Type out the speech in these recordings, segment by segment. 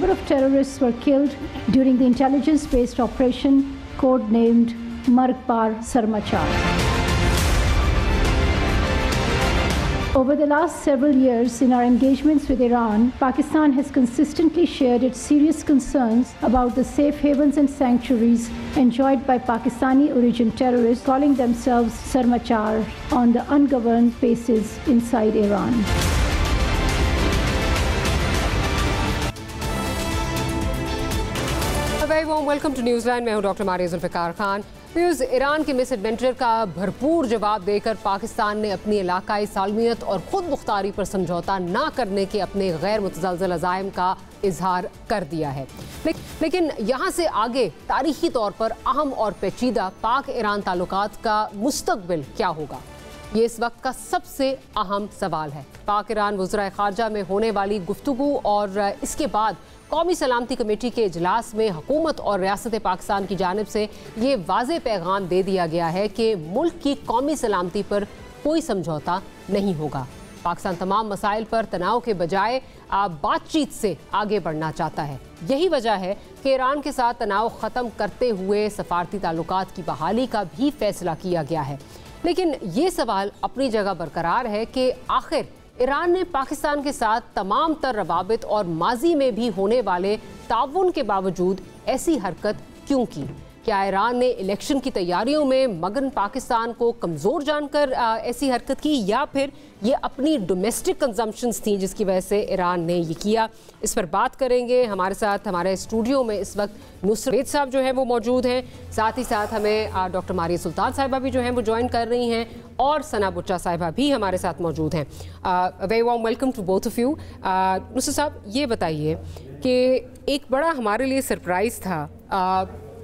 number of terrorists were killed during the intelligence-based operation codenamed Margpar Sarmachar. Over the last several years in our engagements with Iran, Pakistan has consistently shared its serious concerns about the safe havens and sanctuaries enjoyed by Pakistani origin terrorists calling themselves Sarmachar on the ungoverned bases inside Iran. A very warm welcome to Newsline. मैं हूं doctor Maria Zulfiqar Khan. Views, Iran के misadventure का भरपूर जवाब देकर पाकिस्तान ने अपनी इलाकाई सालमियत और खुद मुख्तारी पर समझौता ना करने के अपने गैर मुतज़लज़ल अज़ाइम का इजहार कर दिया है। लेकिन यहाँ से आगे तारीखी तौर पर अहम और पेचीदा पाक ईरान ताल्लुकात का मुस्तक़बिल क्या होगा, ये इस वक्त का सबसे अहम सवाल है। पाक ईरान वज़राए ख़ारजा में होने वाली गुफ्तगू और इसके बाद कौमी सलामती कमेटी के इजलास में हुकूमत और रियासत पाकिस्तान की जानिब से ये वाज़े पैगाम दे दिया गया है कि मुल्क की कौमी सलामती पर कोई समझौता नहीं होगा। पाकिस्तान तमाम मसाइल पर तनाव के बजाय बातचीत से आगे बढ़ना चाहता है। यही वजह है कि ईरान के साथ तनाव ख़त्म करते हुए सफारती ताल्लुकात की बहाली का भी फैसला किया गया है। लेकिन ये सवाल अपनी जगह बरकरार है कि आखिर ईरान ने पाकिस्तान के साथ तमाम तर रवाबित और माजी में भी होने वाले ताउन के बावजूद ऐसी हरकत क्यों की? क्या ईरान ने इलेक्शन की तैयारियों में मगन पाकिस्तान को कमज़ोर जानकर ऐसी हरकत की, या फिर ये अपनी डोमेस्टिक कंजम्पशंस थी जिसकी वजह से ईरान ने ये किया? इस पर बात करेंगे। हमारे साथ हमारे स्टूडियो में इस वक्त नुसरत साहब जो हैं वो मौजूद हैं, साथ ही साथ हमें डॉक्टर मारिया सुल्तान साहिबा भी जो हैं वो ज्वाइन कर रही हैं, और सना बुच्चा साहिबा भी हमारे साथ मौजूद हैं। Very warm welcome to both of you. Nusrat साहब, ये बताइए कि एक बड़ा हमारे लिए सरप्राइज़ था,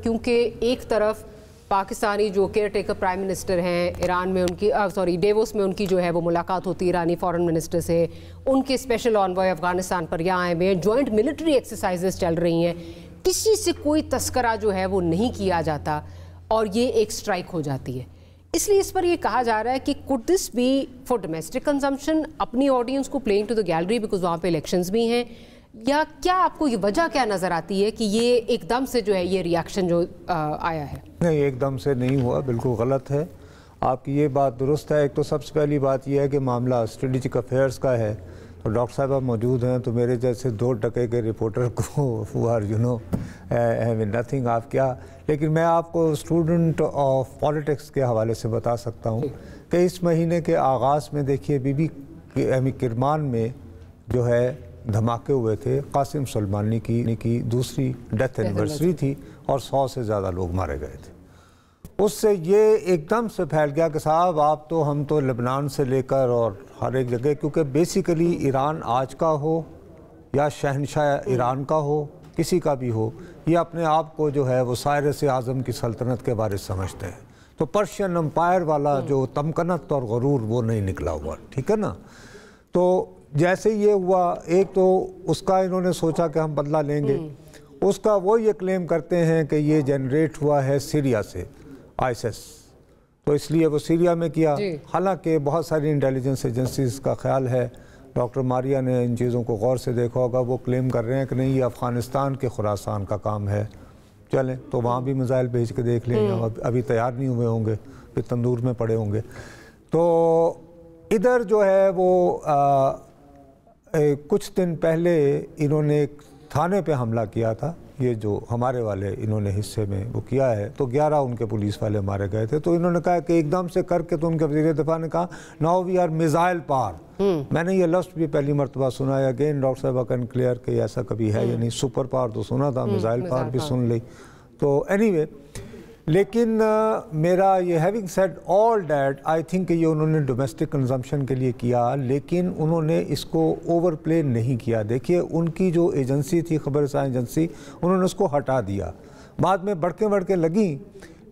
क्योंकि एक तरफ पाकिस्तानी जो केयर टेकर प्राइम मिनिस्टर हैं, ईरान में उनकी डेवोस में उनकी जो है वो मुलाकात होती है ईरानी फॉरेन मिनिस्टर से, उनके स्पेशल ऑनवॉय अफगानिस्तान पर यहाँ आए हुए हैं, जॉइंट मिलिट्री एक्सरसाइजेस चल रही हैं, किसी से कोई तस्करा जो है वो नहीं किया जाता और ये एक स्ट्राइक हो जाती है। इसलिए इस पर ये कहा जा रहा है कि could this be for domestic consumption, अपनी ऑडियंस को playing to the gallery because वहाँ पे इलेक्शंस भी हैं, या क्या आपको ये वजह क्या नज़र आती है कि ये एकदम से जो है ये रिएक्शन जो आया है? नहीं, एकदम से नहीं हुआ, बिल्कुल गलत है। आपकी ये बात दुरुस्त है। एक तो सबसे पहली बात ये है कि मामला स्ट्रेटेजिक अफेयर्स का है, तो डॉक्टर साहब मौजूद हैं, तो मेरे जैसे 2 टके के रिपोर्टर को आर यू नो नथिंग आप क्या, लेकिन मैं आपको स्टूडेंट ऑफ पॉलिटिक्स के हवाले से बता सकता हूँ कि इस महीने के आगाज़ में देखिए बीबी किरमान में जो है धमाके हुए थे। कासिम सुलेमानी की दूसरी डेथ एनिवर्सरी थी और 100 से ज़्यादा लोग मारे गए थे। उससे ये एकदम से फैल गया कि साहब आप तो, हम तो लेबनान से लेकर और हर एक जगह, क्योंकि बेसिकली ईरान आज का हो या शहनशाह ईरान का हो, किसी का भी हो, ये अपने आप को जो है वो साइरस आज़म की सल्तनत के बारे समझते हैं। तो पर्शियन एम्पायर वाला जो तमकनत और गरूर वो नहीं निकला हुआ, ठीक है ना। तो जैसे ये हुआ, एक तो उसका इन्होंने सोचा कि हम बदला लेंगे, उसका वो ये क्लेम करते हैं कि ये जनरेट हुआ है सीरिया से, आईएसएस, तो इसलिए वो सीरिया में किया। हालांकि बहुत सारी इंटेलिजेंस एजेंसीज का ख्याल है, डॉक्टर मारिया ने इन चीज़ों को गौर से देखा होगा, वो क्लेम कर रहे हैं कि नहीं ये अफ़गानिस्तान के खुरासान का काम है। चलें तो वहाँ भी मिसाइल भेज के देख लेंगे, अभी तैयार नहीं हुए होंगे, फिर तंदूर में पड़े होंगे। तो इधर जो है वो कुछ दिन पहले इन्होंने एक थाने पे हमला किया था, ये जो हमारे वाले इन्होंने हिस्से में वो किया है, तो 11 उनके पुलिस वाले मारे गए थे। तो इन्होंने कहा कि एकदम से करके, तो उनके वज़ीर दिफा ने कहा now we are missile power. मैंने ये लफ्ज़ भी पहली मरतबा सुना है। अगेन डॉक्टर साहब कैन क्लियर कि ऐसा कभी है या नहीं। सुपर पावर तो सुना था, मिसाइल पावर भी सुन ली। तो एनीवे, लेकिन मेरा ये having said all that, I think ये उन्होंने डोमेस्टिक कंजम्पशन के लिए किया, लेकिन उन्होंने इसको ओवर प्ले नहीं किया। देखिए उनकी जो एजेंसी थी, खबर रसानी एजेंसी, उन्होंने उसको हटा दिया, बाद में बढ़के लगी,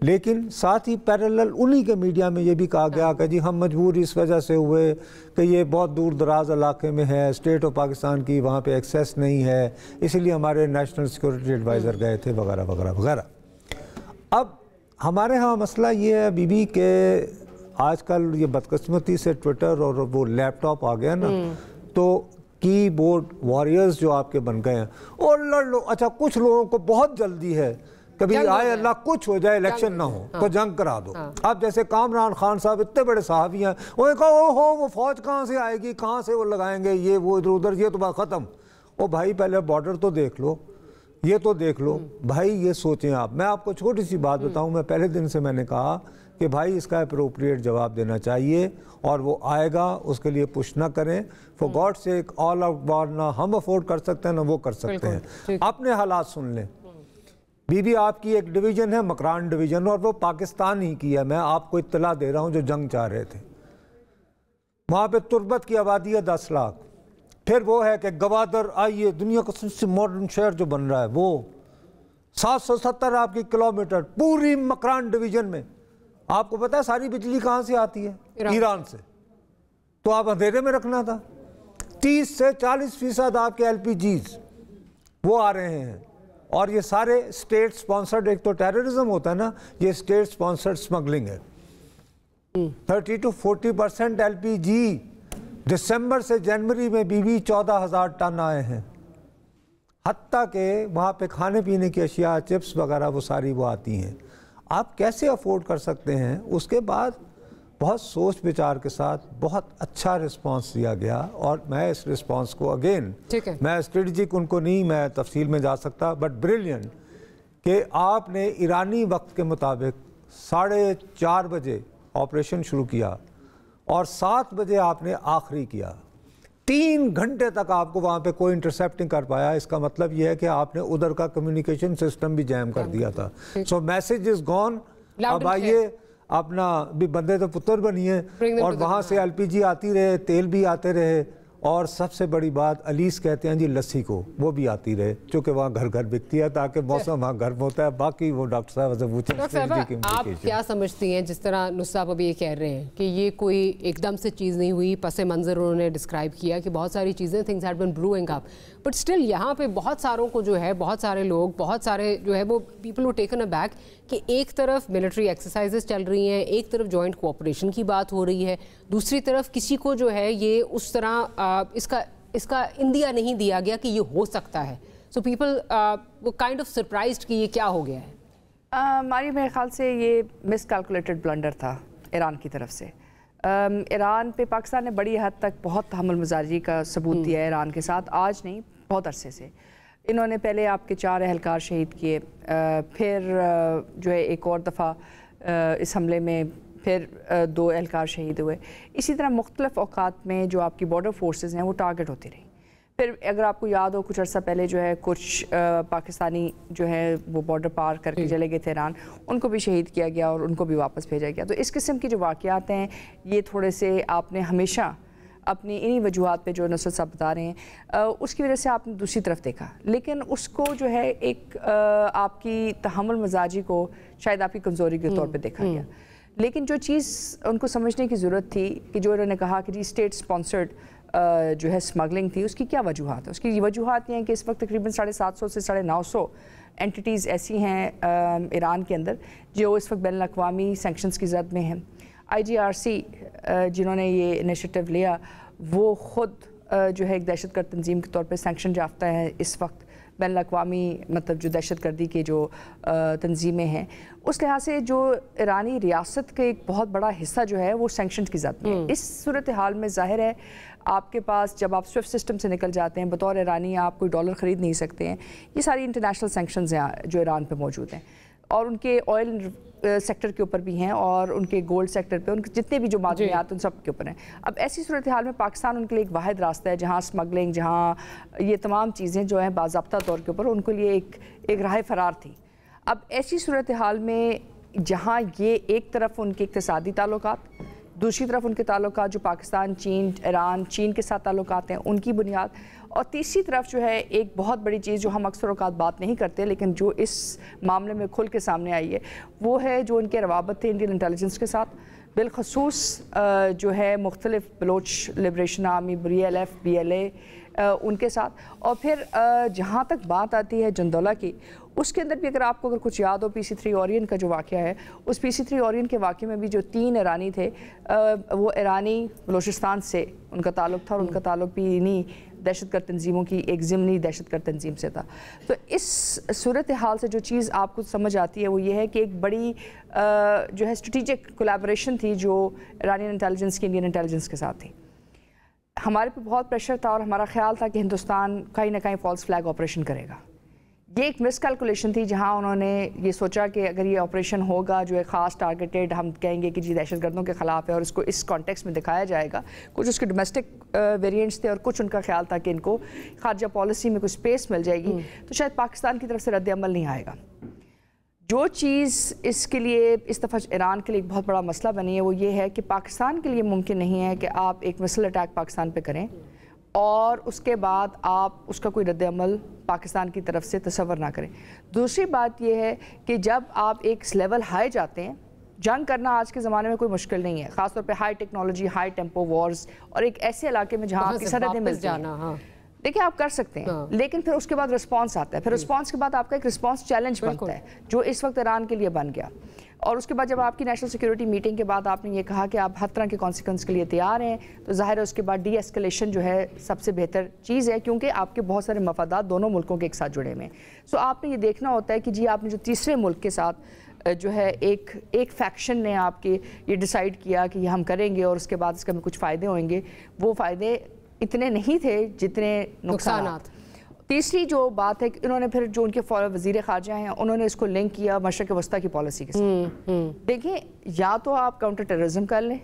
लेकिन साथ ही पैरेलल उन्हीं के मीडिया में ये भी कहा गया कि जी हम मजबूर इस वजह से हुए कि ये बहुत दूर दराज इलाके में है, स्टेट ऑफ पाकिस्तान की वहाँ पे एक्सेस नहीं है, इसलिए हमारे नेशनल सिक्योरिटी एडवाइज़र गए थे वगैरह वगैरह वगैरह। अब हमारे यहाँ मसला ये है बीबी के आजकल ये बदकिस्मती से ट्विटर और वो लैपटॉप आ गया ना, तो की बोर्ड वॉरियर्स जो आपके बन गए हैं, और लड़ लो। अच्छा, कुछ लोगों को बहुत जल्दी है, कभी आए अल्लाह कुछ हो जाए, इलेक्शन ना हो तो जंग करा दो। अब जैसे कामरान खान साहब इतने बड़े साहबी हैं, उन्हें कहा ओहो वो फौज कहाँ से आएगी, कहाँ से वो लगाएंगे, ये वो इधर उधर, ये तो बात ख़त्म। ओ भाई पहले बॉर्डर तो देख लो, ये तो देख लो भाई, ये सोचें आप। मैं आपको छोटी सी बात बताऊं, मैं पहले दिन से मैंने कहा कि भाई इसका अप्रोप्रिएट जवाब देना चाहिए और वो आएगा, उसके लिए पुश ना करें। फॉर गॉड से एक ऑल आउट वार ना हम अफोर्ड कर सकते हैं ना वो कर सकते हैं। अपने हालात सुन लें। बीबी आपकी एक डिवीज़न है मकरान डिवीज़न, और वो पाकिस्तान ही की है, मैं आपको इत्तला दे रहा हूँ, जो जंग चाह रहे थे। वहाँ पे तुर्बत की आबादी है 10 लाख। फिर वो है कि गवादर आइए, दुनिया का सबसे मॉडर्न शहर जो बन रहा है वो 770 आपकी किलोमीटर पूरी मकरान डिवीज़न में। आपको पता है सारी बिजली कहाँ से आती है? ईरान से। तो आप अंधेरे में रखना था। 30 से 40% आपके LPGs वो आ रहे हैं, और ये सारे स्टेट स्पॉन्सर्ड। एक तो टेररिज्म होता है ना, ये स्टेट स्पॉन्सर्ड स्मगलिंग है। 30 to 40% LPG दिसंबर से जनवरी में बीबी 14,000 टन आए हैं। हत्ता के वहाँ पे खाने पीने की अशिया, चिप्स वगैरह वो सारी वो आती हैं। आप कैसे अफोर्ड कर सकते हैं? उसके बाद बहुत सोच विचार के साथ बहुत अच्छा रिस्पांस दिया गया, और मैं इस रिस्पांस को अगेन, मैं स्ट्रेटजिक उनको नहीं, मैं तफसील में जा सकता, बट ब्रिलियंट कि आपने ईरानी वक्त के मुताबिक 4:30 बजे ऑपरेशन शुरू किया और 7 बजे आपने आखिरी किया। 3 घंटे तक आपको वहाँ पे कोई इंटरसेप्ट नहीं कर पाया। इसका मतलब यह है कि आपने उधर का कम्युनिकेशन सिस्टम भी जैम कर दिया था। सो मैसेज इज गॉन। अब आइए अपना भी बंदे तो पुत्र बनिए, और वहाँ से LPG आती रहे, तेल भी आते रहे, और सबसे बड़ी बात अलीस कहते हैं जी लस्सी को, वो भी आती रहे, क्योंकि वहाँ घर घर बिकती है ताकि मौसम वहाँ गर्म होता है। बाकी वो डॉक्टर साहब से पूछें। आप क्या समझती हैं, जिस तरह नुस्सा अब ये कह रहे हैं कि ये कोई एकदम से चीज़ नहीं हुई, पस मंज़र उन्होंने डिस्क्राइब किया कि बहुत सारी चीज़ें, things had been brewing up, but still यहाँ पे बहुत सारों को जो है, बहुत सारे लोग, बहुत सारे जो है वो पीपल वो टेकन अ बैक कि एक तरफ मिलिट्री एक्सरसाइजेस चल रही हैं, एक तरफ जॉइंट कोऑपरेशन की बात हो रही है, दूसरी तरफ किसी को जो है ये उस तरह इसका इंदिया नहीं दिया गया कि ये हो सकता है। सो पीपल वो काइंड ऑफ सरप्राइज्ड कि ये क्या हो गया है। हमारी मेरे ख्याल से ये मिसकैलकुलेटेड ब्लंडर था ईरान की तरफ से। ईरान पे पाकिस्तान ने बड़ी हद तक बहुत तहम्मुल मजाजी का सबूत दिया है ईरान के साथ, आज नहीं बहुत अरसे से। इन्होंने पहले आपके 4 एहलकार शहीद किए, फिर जो है एक और दफ़ा इस हमले में फिर 2 एहलकार शहीद हुए। इसी तरह मुख्तलिफ़ औकात में जो आपकी बॉर्डर फोर्सेस हैं वो टारगेट होती रही। फिर अगर आपको याद हो कुछ अर्सा पहले जो है कुछ पाकिस्तानी जो है वो बॉर्डर पार करके चले गए थे ईरान, उनको भी शहीद किया गया और उनको भी वापस भेजा गया। तो इस किस्म की जो वाक़यात हैं ये थोड़े से आपने हमेशा अपनी इन्हीं वजूहात पे जो नुसरत साहब बता रहे हैं उसकी वजह से आपने दूसरी तरफ देखा, लेकिन उसको जो है एक आपकी तहम्मुल मजाजी को शायद आपकी कमज़ोरी के तौर पे देखा गया। लेकिन जो चीज़ उनको समझने की ज़रूरत थी कि जो उन्होंने कहा कि जी स्टेट स्पॉन्सर्ड जो है स्मगलिंग थी, उसकी क्या वजूहात है? उसकी वजूहात ये हैं कि इस वक्त तकरीबन 750 से 950 एंटिटीज़ ऐसी हैं ईरान के अंदर जो इस वक्त बैनुल अक़वामी सैंक्शंस की ज़द में हैं। IGRC जिन्होंने ये इनिशिएटिव लिया वो ख़ुद जो है एक दहशतगर्द तंजीम के तौर पे सैंक्शन याफ्ता है इस वक्त बैनुल अक़वामी, मतलब जो दहशतगर्दी के जो तंजीमें हैं, उस लिहाज से जो ईरानी रियासत का एक बहुत बड़ा हिस्सा जो है वो सैंक्शन की ज़द में। इस सूरत हाल में ज़ाहिर है आपके पास जब आप स्विफ्ट सिस्टम से निकल जाते हैं, बतौर ईरानी आप कोई डॉलर ख़रीद नहीं सकते हैं। ये सारी इंटरनेशनल सैंक्शंस हैं जो ईरान पे मौजूद हैं, और उनके ऑयल सेक्टर के ऊपर भी हैं और उनके गोल्ड सेक्टर पे उनके जितने भी जो मादनियात उन सब के ऊपर हैं। अब ऐसी सूरत हाल में पाकिस्तान उनके लिए एक वाहिद रास्ता है जहाँ स्मगलिंग, जहाँ ये तमाम चीज़ें जो हैं बाज़ाब्ता तौर के ऊपर उनके लिए एक राह फरार थी। अब ऐसी सूरत हाल में जहाँ ये एक तरफ उनके इक़्तिसादी ताल्लुकात, दूसरी तरफ उनके ताल्लुकात जो पाकिस्तान, चीन, ईरान, चीन के साथ ताल्लुकात हैं उनकी बुनियाद, और तीसरी तरफ जो है एक बहुत बड़ी चीज़ जो हम अक्सर औक़ात बात नहीं करते लेकिन जो इस मामले में खुल के सामने आई है वो है जो उनके रवाबत थे इंडियन इंटेलिजेंस के साथ, बिलखसूस जो है मुख्तलिफ Baloch Liberation Army, BLF, BLA उनके साथ। और फिर जहाँ तक बात आती है जंदौला की, उसके अंदर भी अगर कुछ याद हो PC3 ओरियन का जो वाक़या है, उस PC3 ओरियन के वाक़े में भी जो 3 ईरानी थे वो ईरानी बलोचिस्तान से उनका ताल्लुक़ था, और उनका ताल्लुक़ भी इन्हीं دہشت گرد تنظیموں کی ایک ضمنی دہشت گرد تنظیم سے تھا. تو اس صورتحال سے جو چیز آپ کو سمجھ آتی ہے وہ یہ ہے کہ ایک بڑی جو ہے اسٹریٹجک کولیبریشن تھی جو ایرانین انٹیلیجنس کی انڈین انٹیلیجنس کے ساتھ تھی. ہمارے پہ بہت پریشر تھا اور ہمارا خیال تھا کہ ہندوستان کہیں نہ کہیں فالس فلیگ آپریشن کرے گا. یہ ایک مس کیلکولیشن تھی جہاں انہوں نے یہ سوچا کہ اگر یہ آپریشن ہوگا جو ایک خاص ٹارگیٹڈ ہم کہیں گے کہ جی دہشت گردوں کے خلاف ہے اور اس کو اس کانٹیکس میں دکھایا جائے گا. کچھ اس کے ڈومیسٹک ویریئنٹس تھے اور کچھ ان کا خیال تھا کہ ان کو خارجہ پالیسی میں کوئی اسپیس مل جائے گی تو شاید پاکستان کی طرف سے رد عمل نہیں آئے گا. جو چیز اس کے لیے اس دفعہ ایران کے لیے ایک بہت بڑا مسئلہ بنی ہے وہ یہ ہے کہ پاکستان کے لیے ممکن نہیں ہے کہ آپ ایک مسل اٹیک پاکستان پہ کریں اور اس کے بعد آپ اس کا کوئی رد عمل پاکستان کی طرف سے تصور نہ کریں. دوسری بات یہ ہے کہ جب آپ ایک لیول ہائی جاتے ہیں, جنگ کرنا آج کے زمانے میں کوئی مشکل نہیں ہے, خاص طور پہ high technology, high tempo wars اور ایک ایسے علاقے میں جہاں آپ کی سرحدیں ملتی ہیں. دیکھیں آپ کر سکتے ہیں لیکن پھر اس کے بعد رسپانس آتا ہے, پھر رسپانس کے بعد آپ کا ایک رسپانس چیلنج بنتا ہے جو اس وقت ایران کے لیے بن گیا. اور اس کے بعد جب آپ کی نیشنل سیکیورٹی میٹنگ کے بعد آپ نے یہ کہا کہ آپ ہر طرح کے کانسیکوینس کے لیے تیار ہیں تو ظاہر ہے اس کے بعد ڈی ایسکلیشن جو ہے سب سے بہتر چیز ہے کیونکہ آپ کے بہت سارے مفادات دونوں ملکوں کے ایک ساتھ جڑے ہوئے ہیں. سو آپ نے یہ دیکھنا ہوتا ہے کہ جی آپ نے جو تیسرے ملک کے ساتھ جو ہے ایک فیکشن نے آپ کے یہ ڈیسائیڈ کیا کہ یہ ہم کریں گے اور اس کے بعد اس کے ہمیں کچھ فائدے ہوئیں گے, وہ فائدے اتنے نہیں تھے جتنے نقصانات. تیسری جو بات ہے کہ انہوں نے پھر جو ان کے وزیر خارجہ ہیں انہوں نے اس کو لنک کیا مشرق وسطیٰ کی پالیسی کے ساتھ. دیکھیں یا تو آپ کاؤنٹر ٹیررزم کر لیں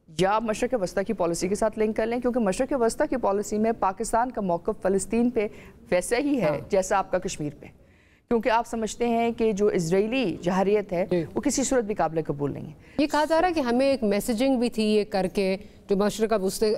یا آپ مشرق وسطیٰ کی پالیسی کے ساتھ لنک کر لیں کیونکہ مشرق وسطیٰ کی پالیسی میں پاکستان کا موقف فلسطین پہ ویسا ہی ہے جیسا آپ کا کشمیر پہ, کیونکہ آپ سمجھتے ہیں کہ جو اسرائیلی جہریت ہے وہ کسی صورت بھی قابل قبول نہیں ہے. یہ کہا جا رہا ہے کہ ہمیں ایک میسیجنگ بھی تھی یہ کر کے جو مشرق وسطی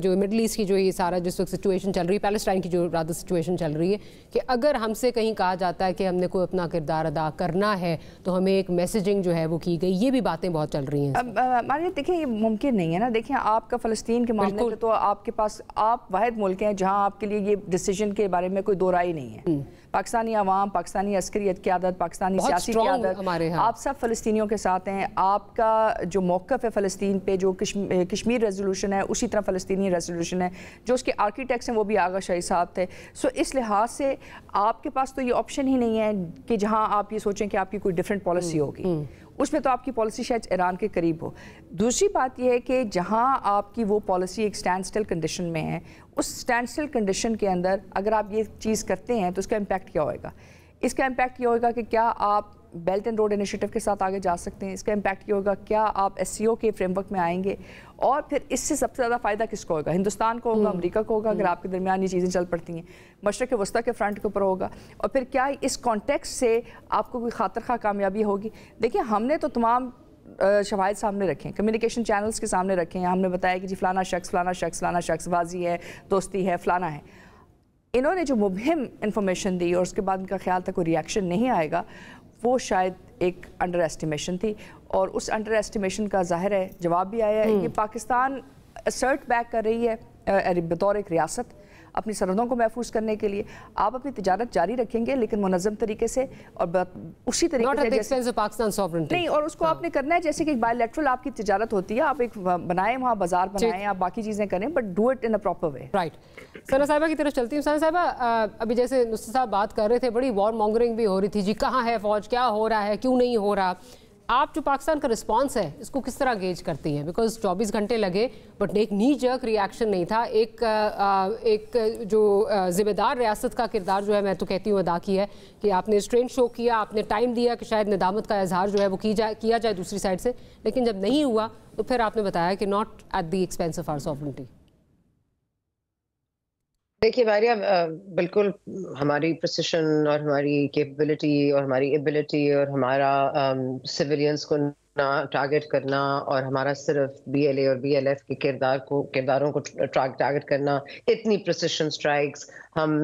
جو مڈل ایسٹ کی جو یہ سارا جس وقت سچویشن چل رہی ہے, پیلسٹائن کی جو رادہ سچویشن چل رہی ہے, کہ اگر ہم سے کہیں کہا جاتا ہے کہ ہم نے کوئی اپنا کردار ادا کرنا ہے تو ہمیں ایک میسیجنگ جو ہے وہ کی گئی. یہ بھی باتیں بہت چل رہی ہیں. ماریہ دیکھیں یہ ممکن نہیں ہے نا. دیکھیں آپ کا فلسطین کے معاملے میں تو آپ کے پاس آپ واحد ملک ہیں جہاں آپ کے لیے یہ ڈیسیجن کے بارے میں کوئی دو رائے نہیں ہے. پاکستانی عوام, پاکستانی عسکریت قیادت, پاکستانی سیاسی قیادت, آپ سب فلسطینیوں کے ساتھ ہیں. آپ کا جو موقف ہے فلسطین پہ, جو کشمیر ریزولوشن ہے اسی طرح فلسطینی ریزولوشن ہے, جو اس کے آرکیٹیکٹس ہیں وہ بھی آغا شاہی صاحب تھے. سو اس لحاظ سے آپ کے پاس تو یہ آپشن ہی نہیں ہے کہ جہاں آپ یہ سوچیں کہ آپ کی کوئی ڈیفرنٹ پالیسی ہوگی, اس میں تو آپ کی پالیسی شاید ایران کے قریب ہو. دوسری بات یہ ہے کہ جہاں آپ کی وہ پالیسی ایک سٹینڈ سٹل کنڈیشن میں ہے, اس سٹینڈ سٹل کنڈیشن کے اندر اگر آپ یہ چیز کرتے ہیں تو اس کا امپیکٹ کیا ہوئے گا؟ اس کا امپیکٹ یہ ہوگا کہ کیا آپ بیلٹ اینڈ روڈ انیشیٹو کے ساتھ آگے جا سکتے ہیں. اس کا امپیکٹ یہ ہوگا کیا آپ ایس سی او کے فریم ورک میں آئیں گے, اور پھر اس سے سب سے زیادہ فائدہ کس کو ہوگا؟ ہندوستان کو ہوگا, امریکہ کو ہوگا اگر آپ کے درمیان یہ چیزیں چل پڑتی ہیں, مشرق وسطیٰ کے فرنٹ کے اوپر ہوگا, اور پھر کیا اس کانٹیکسٹ سے آپ کو کوئی خاطر خواہ کامیابی ہوگی؟ دیکھیں ہم نے تو تمام شواہد سامنے رکھیں, کمیونیکیشن چینلز کے سامنے رکھیں, ہم نے بتایا کہ جی فلانا شخص بازی ہے, دوستی ہے, فلانا ہے. انہوں نے جو مبہم انفارمیشن دی اور اس کے بعد ان کا خیال تھا کوئی ریاکشن نہیں آئے گا, وہ شاید ایک انڈر ایسٹیمیشن تھی, اور اس انڈر ایسٹیمیشن کا ظاہر ہے جواب بھی آیا ہے. یہ پاکستان اسرٹ بیک کر رہی ہے بطور ایک ریاست اپنی سرحدوں کو محفوظ کرنے کے لیے. آپ اپنی تجارت جاری رکھیں گے لیکن منظم طریقے سے اور اسی طریقے سے نہیں, اور اس کو آپ نے کرنا ہے جیسے کہ ایک بائی لیٹرل آپ کی تجارت ہوتی ہے, آپ ایک بنائیں, وہاں بازار بنائیں, آپ باقی چیزیں کریں, but do it in a proper way. Right. Sana صاحبہ کی طرف چلتی ہوں. ثنا صاحبہ ابھی جیسے نصرت صاحب بات کر رہے تھے, بڑی وار مانگرنگ بھی ہو رہی تھی, جی کہاں ہے فوج, کیا ہو رہا ہے, کیوں نہیں ہو رہا. آپ جو پاکستان کا رسپانس ہے اس کو کس طرح گیج کرتی ہیں؟ بیکاز 24 گھنٹے لگے بٹ ایک نی جرک ریاکشن نہیں تھا. ایک جو ذمہ دار ریاست کا کردار جو ہے میں تو کہتی ہوں ادا کیا ہے کہ آپ نے ریسٹرینٹ شو کیا, آپ نے ٹائم دیا کہ شاید ندامت کا اظہار جو ہے وہ کیا جائے دوسری سائڈ سے, لیکن جب نہیں ہوا تو پھر آپ نے بتایا کہ not at the expense of our sovereignty. دیکھیے ماریہ, بالکل ہماری پریسیشن اور ہماری کیپبلٹی اور ہماری ایبلٹی اور ہمارا سویلینس کو ٹارگٹ کرنا اور ہمارا صرف بی ایل اے اور بی ایل ایف کے کرداروں کو ٹارگٹ کرنا, اتنی پریسیشن سٹرائکس, ہم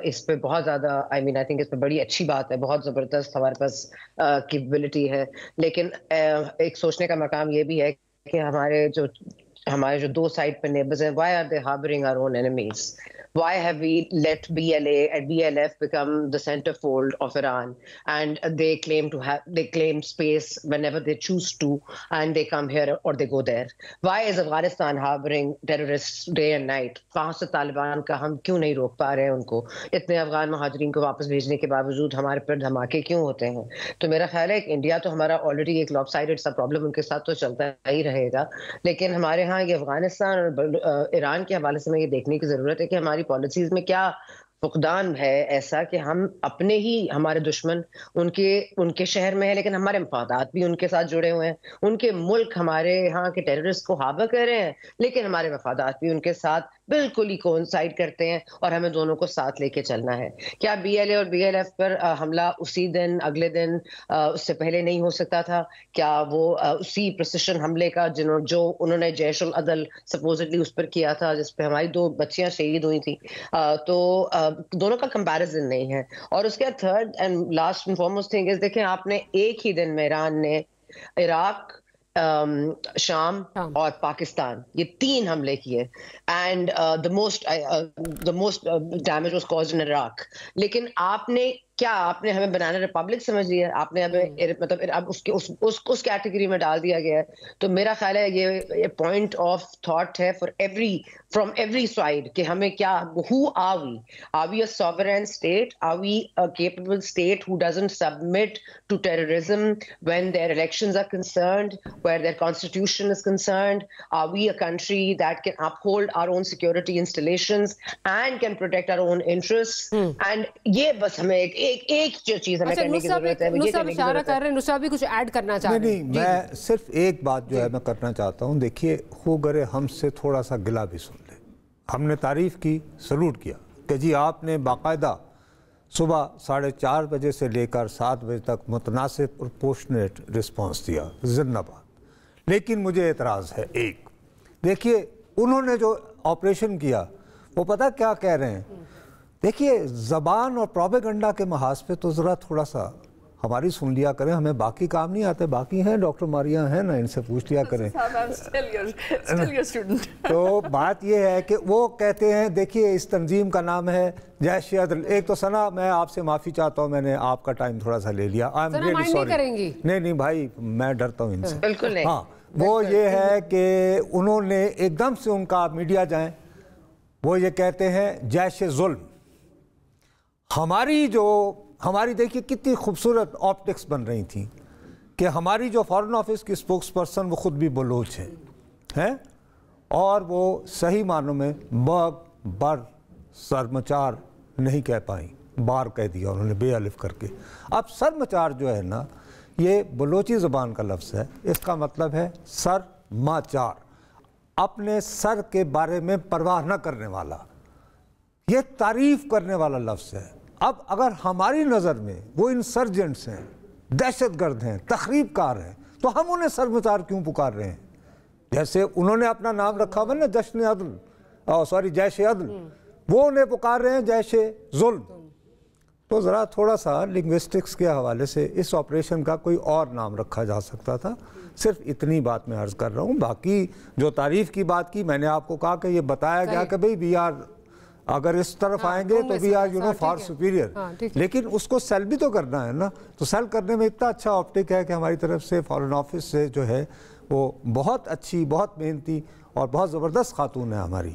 اس پہ بہت زیادہ آئی تھنک اس پہ بڑی اچھی بات ہے, بہت زبردست ہمارے پاس کیپبلٹی ہے. لیکن ایک سوچنے کا مقام یہ بھی ہے کہ ہمارے جو دو سائڈ پہ نیبرز ہیں, why are they harboring our own enemies? Why have we let BLA and BLF become the centerfold of Iran, and they claim space whenever they choose to, and they come here or they go there? Why is Afghanistan harboring terrorists day and night? وہاں سے طالبان کا ہم کیوں نہیں روک پا رہے ہیں ان کو؟ اتنے افغان مہاجرین کو واپس بھیجنے کے باوجود ہمارے پر دھماکے کیوں ہوتے ہیں؟ تو میرا خیال ہے کہ انڈیا تو ہمارا آلریڈی ایک لاپ سائڈڈ سا پرابلم ان کے ساتھ تو چلتا ہی رہے گا، لیکن ہمارے ہاں یہ افغانستان اور ایران کے حوالے سے میں یہ دیکھنے کی ضرورت ہے کہ ہماری پالیسیز میں کیا فقدان ہے ایسا کہ ہم اپنے ہی ہمارے دشمن ان کے شہر میں ہے، لیکن ہمارے مفادات بھی ان کے ساتھ جڑے ہوئے ہیں، ان کے ملک ہمارے ہاں کے ٹیررسٹ کو ہاربر کر رہے ہیں، لیکن ہمارے مفادات بھی ان کے ساتھ بالکل ہی کوئنسائڈ کرتے ہیں، اور ہمیں دونوں کو ساتھ لے کے چلنا ہے۔ کیا بی ایل اے اور بی ایل ایف پر حملہ اسی دن، اگلے دن، اس سے پہلے نہیں ہو سکتا تھا؟ کیا وہ اسی پریسیشن حملے کا جو انہوں نے جیش العدل سپوزٹلی اس پر کیا تھا جس پہ ہماری 2 بچیاں شہید ہوئی تھیں، تو دونوں کا کمپیریزن نہیں ہے۔ اور اس کے third and last and foremost thing is, دیکھیں آپ نے ایک ہی دن میں ایران نے عراق، شام اور پاکستان یہ 3 حملے کیے، and the most damage was caused in Iraq. لیکن آپ نے ہمیں بنانا ریپبلک سمجھ لیا، آپ نے ہمیں مطلب اب اس کیٹیگری میں ڈال دیا گیا ہے۔ تو میرا خیال ہے یہ پوائنٹ آف تھاٹ ہے فرام ایوری سائڈ کہ ہمیں کیا، who are we? Are we a sovereign state? Are we a capable state who doesn't submit to terrorism when their elections are concerned, where their constitution is concerned? Are we a country that can uphold our own security installations and can protect our own interests? And یہ بس ہمیں ایک جو چیز ہمیں کرنے کی ضرورت ہے، یہ کرنے کی ضرورت ہے۔ نصرت بھی کچھ ایڈ کرنا چاہ رہے ہیں؟ نہیں، میں صرف ایک بات جو ہے میں کرنا چاہتا ہوں۔ دیکھیے، ہو گرے ہم سے تھوڑا سا گلا بھی سن لیں۔ ہم نے تعریف کی، سلوٹ کیا کہ جی آپ نے باقاعدہ صبح 4:30 بجے سے لے کر 7 بجے تک متناسب پروپورشنیٹ رسپانس دیا، زندہ باد۔ لیکن مجھے اعتراض ہے ایک، دیکھیے انہوں نے جو آپریشن کیا وہ پتہ کیا کہہ رہے ہیں؟ دیکھیے زبان اور پروپیگنڈا کے محاذ پہ تو ذرا تھوڑا سا ہماری سن لیا کریں، ہمیں باقی کام نہیں آتے، باقی ہیں ڈاکٹر ماریا ہیں نا، ان سے پوچھ لیا کریں۔ تو بات یہ ہے کہ وہ کہتے ہیں، دیکھیے اس تنظیم کا نام ہے جیش عدل۔ ایک تو ثنا، میں آپ سے معافی چاہتا ہوں، میں نے آپ کا ٹائم تھوڑا سا لے لیا، آئی ایم ریئلی سوری۔ نہیں بھائی، میں ڈرتا ہوں ان سے، بالکل نہیں۔ ہاں، وہ یہ ہے کہ انہوں نے ایک دم سے ان کا میڈیا جائیں، وہ یہ کہتے ہیں جیش ظلم۔ ہماری دیکھیے کتنی خوبصورت آپٹکس بن رہی تھیں کہ ہماری جو فارن آفس کی سپوکس پرسن وہ خود بھی بلوچ ہیں، اور وہ صحیح معنوں میں بر سرمچار نہیں کہہ پائیں، بار کہہ دیا انہوں نے بے الف کر کے۔ اب سرمچار جو ہے نا، یہ بلوچی زبان کا لفظ ہے، اس کا مطلب ہے سر ماچار، اپنے سر کے بارے میں پرواہ نہ کرنے والا، یہ تعریف کرنے والا لفظ ہے۔ اب اگر ہماری نظر میں وہ انسرجنٹس ہیں، دہشت گرد ہیں، تخریب کار ہیں، تو ہم انہیں سرمچار کیوں پکار رہے ہیں؟ جیسے انہوں نے اپنا نام رکھا ہوا نا جشن عدل، جیش عدل، وہ انہیں پکار رہے ہیں جیش ظلم۔ تو ذرا تھوڑا سا لنگوسٹکس کے حوالے سے اس آپریشن کا کوئی اور نام رکھا جا سکتا تھا۔ صرف اتنی بات میں عرض کر رہا ہوں۔ باقی جو تعریف کی بات کی، میں نے آپ کو کہا کہ یہ بتایا گیا کہ بھئی وی آر، اگر اس طرف آئیں گے تو وی آر فار سپیریئر، لیکن اس کو سیل بھی تو کرنا ہے نا۔ تو سیل کرنے میں اتنا اچھا آپٹک ہے کہ ہماری طرف سے فارن آفس سے جو ہے وہ بہت اچھی، بہت محنتی اور بہت زبردست خاتون ہے ہماری،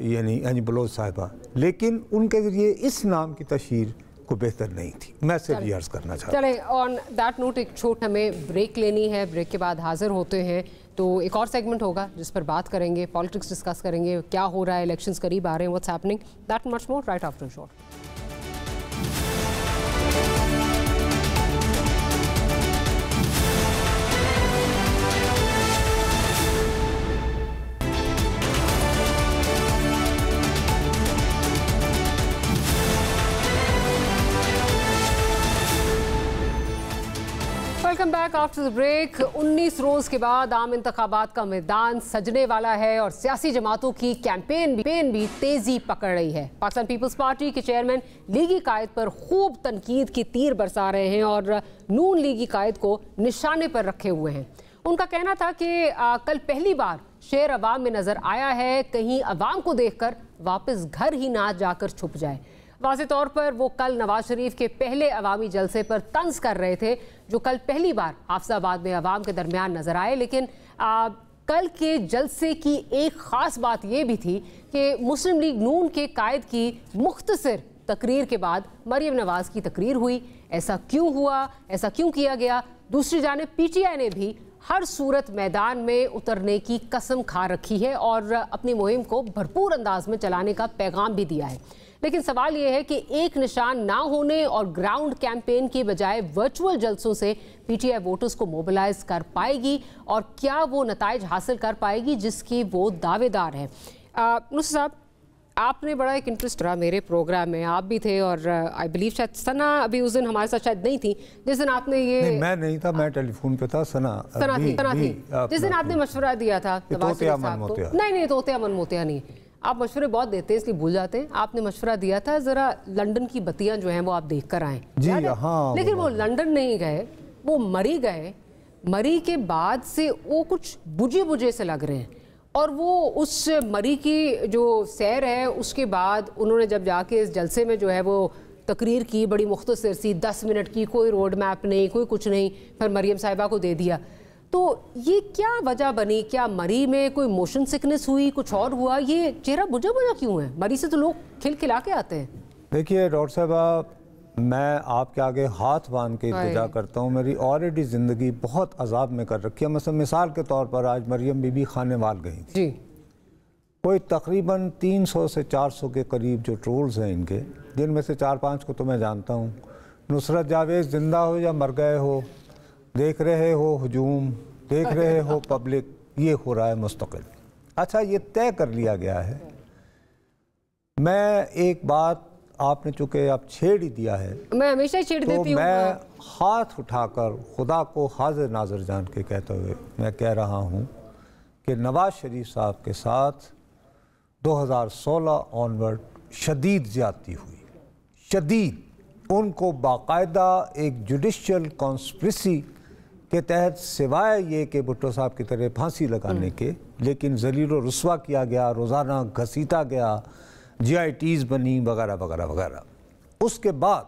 یعنی بلوچ صاحبہ، لیکن ان کے ذریعے اس نام کی تشہیر کو بہتر نہیں تھی۔ میں صرف یہ عرض کرنا چاہتا ہوں۔ چلیں آن دیٹ نوٹ ایک چھوٹ ہمیں بریک لینی ہے، بریک کے بعد حاضر ہوتے ہیں تو ایک اور سیگمنٹ ہوگا جس پر بات کریں گے، پالیٹکس ڈسکس کریں گے، کیا ہو رہا ہے، الیکشنز قریب آ رہے ہیں، what's happening, that much more right after short. Welcome back after the break. 19 روز کے بعد عام انتخابات کا میدان سجنے والا ہے اور سیاسی جماعتوں کی کیمپین بھی تیزی پکڑ رہی ہے۔ پاکستان پیپلز پارٹی کے چیئرمین لیگی قائد پر خوب تنقید کی تیر برسا رہے ہیں اور نون لیگی قائد کو نشانے پر رکھے ہوئے ہیں۔ उनका कहना था कि कल पहली बार शेर अवाम में नजर आया है, कहीं अवाम को देखकर वापस घर ही ना जाकर छुप जाए। वाज़े तौर पर वो कल नवाज शरीफ के पहले अवामी जलसे पर तंज कर रहे थे, जो कल पहली बार हाफिजाबाद में अवाम के दरमियान नजर आए। लेकिन कल के जलसे की एक ख़ास बात ये भी थी कि मुस्लिम लीग नून के कायद की मुख्तसर तकरीर के बाद मरियम नवाज की तकरीर हुई। ऐसा क्यों हुआ, ऐसा क्यों किया गया? दूसरी जानिब PTI ने भी हर सूरत मैदान में उतरने की कसम खा रखी है और अपनी मुहिम को भरपूर अंदाज में चलाने का पैगाम भी दिया है। लेकिन सवाल यह है कि एक निशान ना होने और ग्राउंड कैंपेन की बजाय वर्चुअल जलसों से PTI वोटर्स को मोबिलाइज कर पाएगी और क्या वो नताइज हासिल कर पाएगी जिसकी वो दावेदार है। नुसरत साहब, आपने बड़ा एक इंटरेस्ट रहा मेरे प्रोग्राम में, आप भी थे और आई बिलीव शायद सना अभी उस दिन हमारे साथ शायद नहीं थी जिस दिन आपने ये नहीं, मैं नहीं था, मैं टेलीफोन पे था। सना थी जिस दिन आपने मशवरा दिया था नवाज शरीफ साहब को। नहीं, तोते अमन मोतिया नहीं, आप मशवरे बहुत देते हैं इसलिए भूल जाते हैं। आपने मशवरा दिया था जरा लंदन की बत्तियां जो हैं वो आप देख कर आए जी। हाँ, लेकिन वो लंदन नहीं गए, वो मरी गए। मरी के बाद से वो कुछ बुझे बुझे से लग रहे हैं और वो उस मरी की जो सैर है उसके बाद उन्होंने जब जाके इस जलसे में जो है वो तकरीर की, बड़ी मुख्तसर सी 10 मिनट की, कोई रोड मैप नहीं, कोई कुछ नहीं, फिर मरियम साहिबा को दे दिया। तो ये क्या वजह बनी? क्या मरी में कोई मोशन सिकनेस हुई, कुछ और हुआ? ये चेहरा बुझा बुझा क्यों है? मरी से तो लोग खिलखिला के आते हैं। देखिए डॉक्टर साहबा, मैं आपके आगे हाथ बांध के इल्तिजा करता हूँ, मेरी ऑलरेडी ज़िंदगी बहुत अजाब में कर रखी है। मतलब मिसाल के तौर पर आज मरियम बीबी खानेवाल गई थी जी। कोई तकरीबन 300 से 400 के करीब जो ट्रोल्स हैं इनके, जिनमें से 4-5 को तो मैं जानता हूँ। नुसरत जावेद जिंदा हो या मर गए हो, देख रहे हो हुजूम, देख रहे हो पब्लिक, ये हो रहा है मुस्तकिल। अच्छा, ये तय कर लिया गया है। मैं एक बात, आपने चूंकि आप छेड़ ही दिया है, मैं हमेशा छेड़ देती हूँ, तो मैं हाथ उठाकर खुदा को हाजिर नाजिर जान के कहते हुए मैं कह रहा हूँ कि नवाज शरीफ साहब के साथ 2016 ऑनवर्ड शदीद ज्यादती हुई, शदीद। उनको बाकायदा एक जुडिशियल कॉन्स्पिरेसी के तहत, सिवाय ये कि भुट्टो साहब की तरह फांसी लगाने के, लेकिन जलील व रुस्वा किया गया, रोज़ाना घसीटा गया, GITs बनी वगैरह वगैरह वगैरह। उसके बाद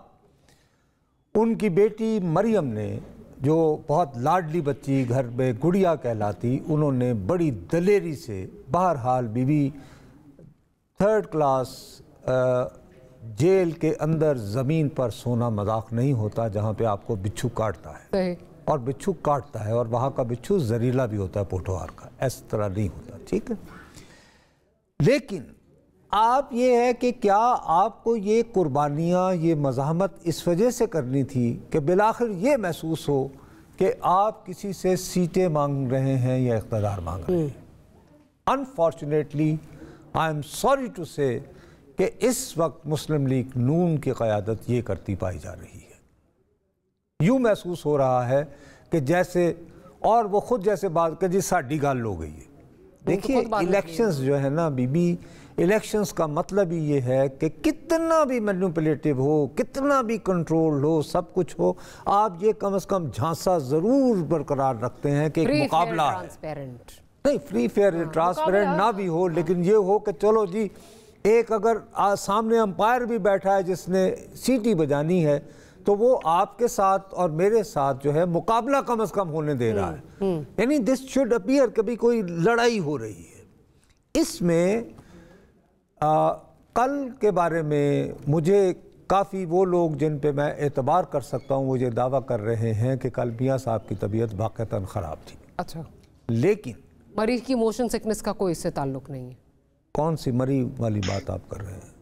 उनकी बेटी मरियम ने, जो बहुत लाडली बच्ची घर में गुड़िया कहलाती, उन्होंने बड़ी दलेरी से, बहरहाल बीवी 3rd क्लास जेल के अंदर ज़मीन पर सोना मजाक नहीं होता, जहाँ पे आपको बिच्छू काटता है और बिच्छू काटता है, और वहाँ का बिच्छू जहरीला भी होता है पोठोहार का, इस तरह नहीं होता, ठीक है। लेकिन आप ये है कि क्या आपको ये कुर्बानियाँ, ये मज़ाहमत इस वजह से करनी थी कि बिलाखिर ये महसूस हो कि आप किसी से सीटें मांग रहे हैं या इक़्तिदार मांग रहे हैं? Unfortunately I am sorry to say कि इस वक्त मुस्लिम लीग नून की क़यादत ये करती पाई जा रही है। यूँ महसूस हो रहा है कि जैसे, और वो खुद जैसे बात कर जी साड़ी गाल हो गई है। देखिए इलेक्शंस जो है ना बीबी, इलेक्शंस का मतलब ही ये है कि कितना भी मैनिपुलेटिव हो, कितना भी कंट्रोल हो, सब कुछ हो, आप ये कम से कम झांसा ज़रूर बरकरार रखते हैं कि एक मुकाबला है। नहीं, फ्री फेयर ट्रांसपेरेंट ना भी हो, लेकिन ये हो कि चलो जी, एक अगर सामने अंपायर भी बैठा है जिसने सीटी बजानी है, तो वो आपके साथ और मेरे साथ जो है मुकाबला कम से कम होने दे रहा है। यानी दिस शुड अपीयर कभी कोई लड़ाई हो रही है। इसमें कल के बारे में मुझे काफ़ी वो लोग जिन पे मैं एतबार कर सकता हूँ, वो ये दावा कर रहे हैं कि कल मियाँ साहब की तबीयत वाक़तन ख़राब थी। अच्छा, लेकिन मरीज की मोशन सिकनेस का कोई इससे ताल्लुक नहीं है। कौन सी मरी वाली बात आप कर रहे हैं?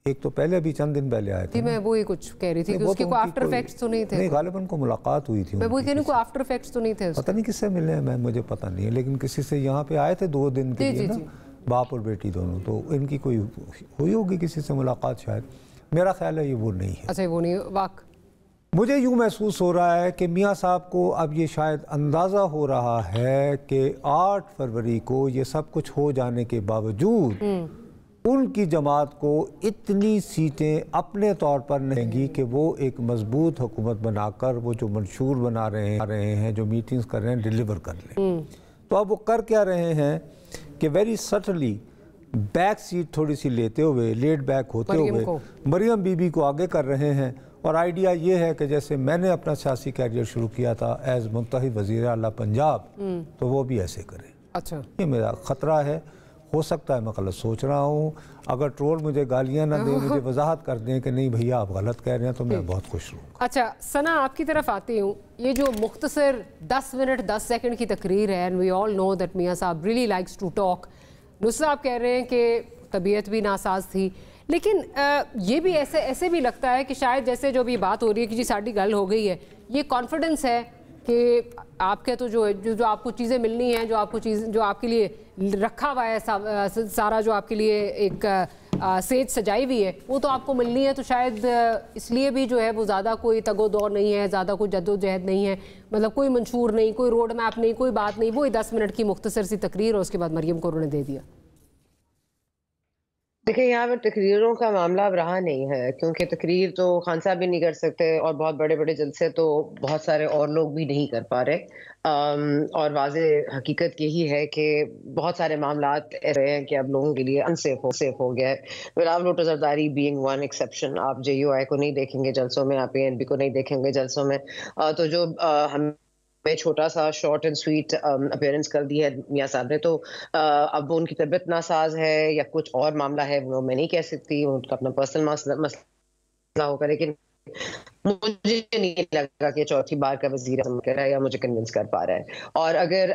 एक तो पहले अभी चंद दिन पहले आए थे, मैं वो ही कुछ कह रही थी कि उसके कोई आफ्टर इफेक्ट्स तो नहीं थे। नहीं, गालिबन को मुलाकात हुई थी, मैं वो कह रही हूँ, कोई आफ्टर इफेक्ट्स तो नहीं थे। पता नहीं किससे मिले हैं, मैं मुझे पता नहीं है, लेकिन किसी से यहाँ पे आए थे 2 दिन के लिए ना, बाप और बेटी दोनों, तो इनकी कोई हुई होगी किसी से मुलाकात शायद। मेरा ख्याल है ये वो नहीं है। अच्छा, वो नहीं वाक। मुझे यूँ महसूस हो रहा है कि मियाँ साहब को अब ये शायद अंदाज़ा हो रहा है कि 8 फरवरी को ये सब कुछ हो जाने के बावजूद ان کی جماعت کو اتنی سیٹیں اپنے طور پر نہیں گی کہ وہ ایک مضبوط حکومت بنا کر وہ جو منشور بنا رہے ہیں جو میٹنگز کر رہے ہیں ڈیلیور کر لیں. تو اب وہ کر کیا رہے ہیں کہ ویری سٹلی بیک سیٹ تھوڑی سی لیتے ہوئے لیٹ بیک ہوتے ہوئے مریم بی بی کو آگے کر رہے ہیں. اور آئیڈیا یہ ہے کہ جیسے میں نے اپنا سیاسی کیریئر شروع کیا تھا ایز منتخب وزیر اعلیٰ پنجاب تو وہ بھی ایسے کریں. اچھا یہ میرا خطرہ ہے. ہو سکتا ہے میں غلط سوچ رہا ہوں. اگر ٹرول مجھے گالیاں نہ دیں مجھے وضاحت کر دیں کہ نہیں بھیا آپ غلط کہہ رہے ہیں تو میں بہت خوش ہوں. اچھا ثنا آپ کی طرف آتی ہوں. یہ جو مختصر 10 منٹ 10 سیکنڈ کی تقریر ہے and we all know that میاں صاحب really likes to talk. نصر صاحب کہہ رہے ہیں کہ طبیعت بھی ناساز تھی لیکن یہ بھی ایسے بھی لگتا ہے کہ شاید جیسے جو بھی بات ہو رہی ہے کہ جی ساڑھی گل ہو گئی ہے یہ کانفیڈنس ہے کہ آپ کے تو جو آپ کو چیزیں ملنی ہیں جو آپ کے لیے رکھا ہوا ہے سارا جو آپ کے لیے ایک سیج سجائی ہوئی ہے وہ تو آپ کو ملنی ہے. تو شاید اس لیے بھی جو ہے وہ زیادہ کوئی تگ و دور نہیں ہے زیادہ کوئی جد و جہد نہیں ہے مطلب کوئی منشور نہیں کوئی روڈ میپ نہیں کوئی بات نہیں وہی 10 منٹ کی مختصر سی تقریر اور اس کے بعد مریم کو انہوں نے دے دیا. دیکھیں یہاں پر تقریروں کا معاملہ اب رہا نہیں ہے کیونکہ تقریر تو خان صاحب بھی نہیں کر سکتے اور بہت بڑے بڑے جلسے تو بہت سارے اور لوگ بھی نہیں کر پا رہے. اور واضح حقیقت یہی ہے کہ بہت سارے معاملات ایسے ہیں کہ اب لوگوں کے لیے انسیف ہو گیا ہے. Bilawal Bhutto Zardari being one exception. آپ JUI کو نہیں دیکھیں گے جلسوں میں آپ ANP کو نہیں دیکھیں گے جلسوں میں. تو جو ہم چھوٹا سا شارٹ اینڈ سویٹ اپیئرنس کر دی ہے میاں صاحب نے تو اب ان کی طبیعت ناساز ہے یا کچھ اور معاملہ ہے وہ میں نہیں کہہ سکتی ان کا اپنا پرسنل مسئلہ ہوگا لیکن مجھے نہیں لگا کہ چوتھی بار کا وزیر اعظم کر رہا ہے یا مجھے کنونس کر پا رہا ہے. اور اگر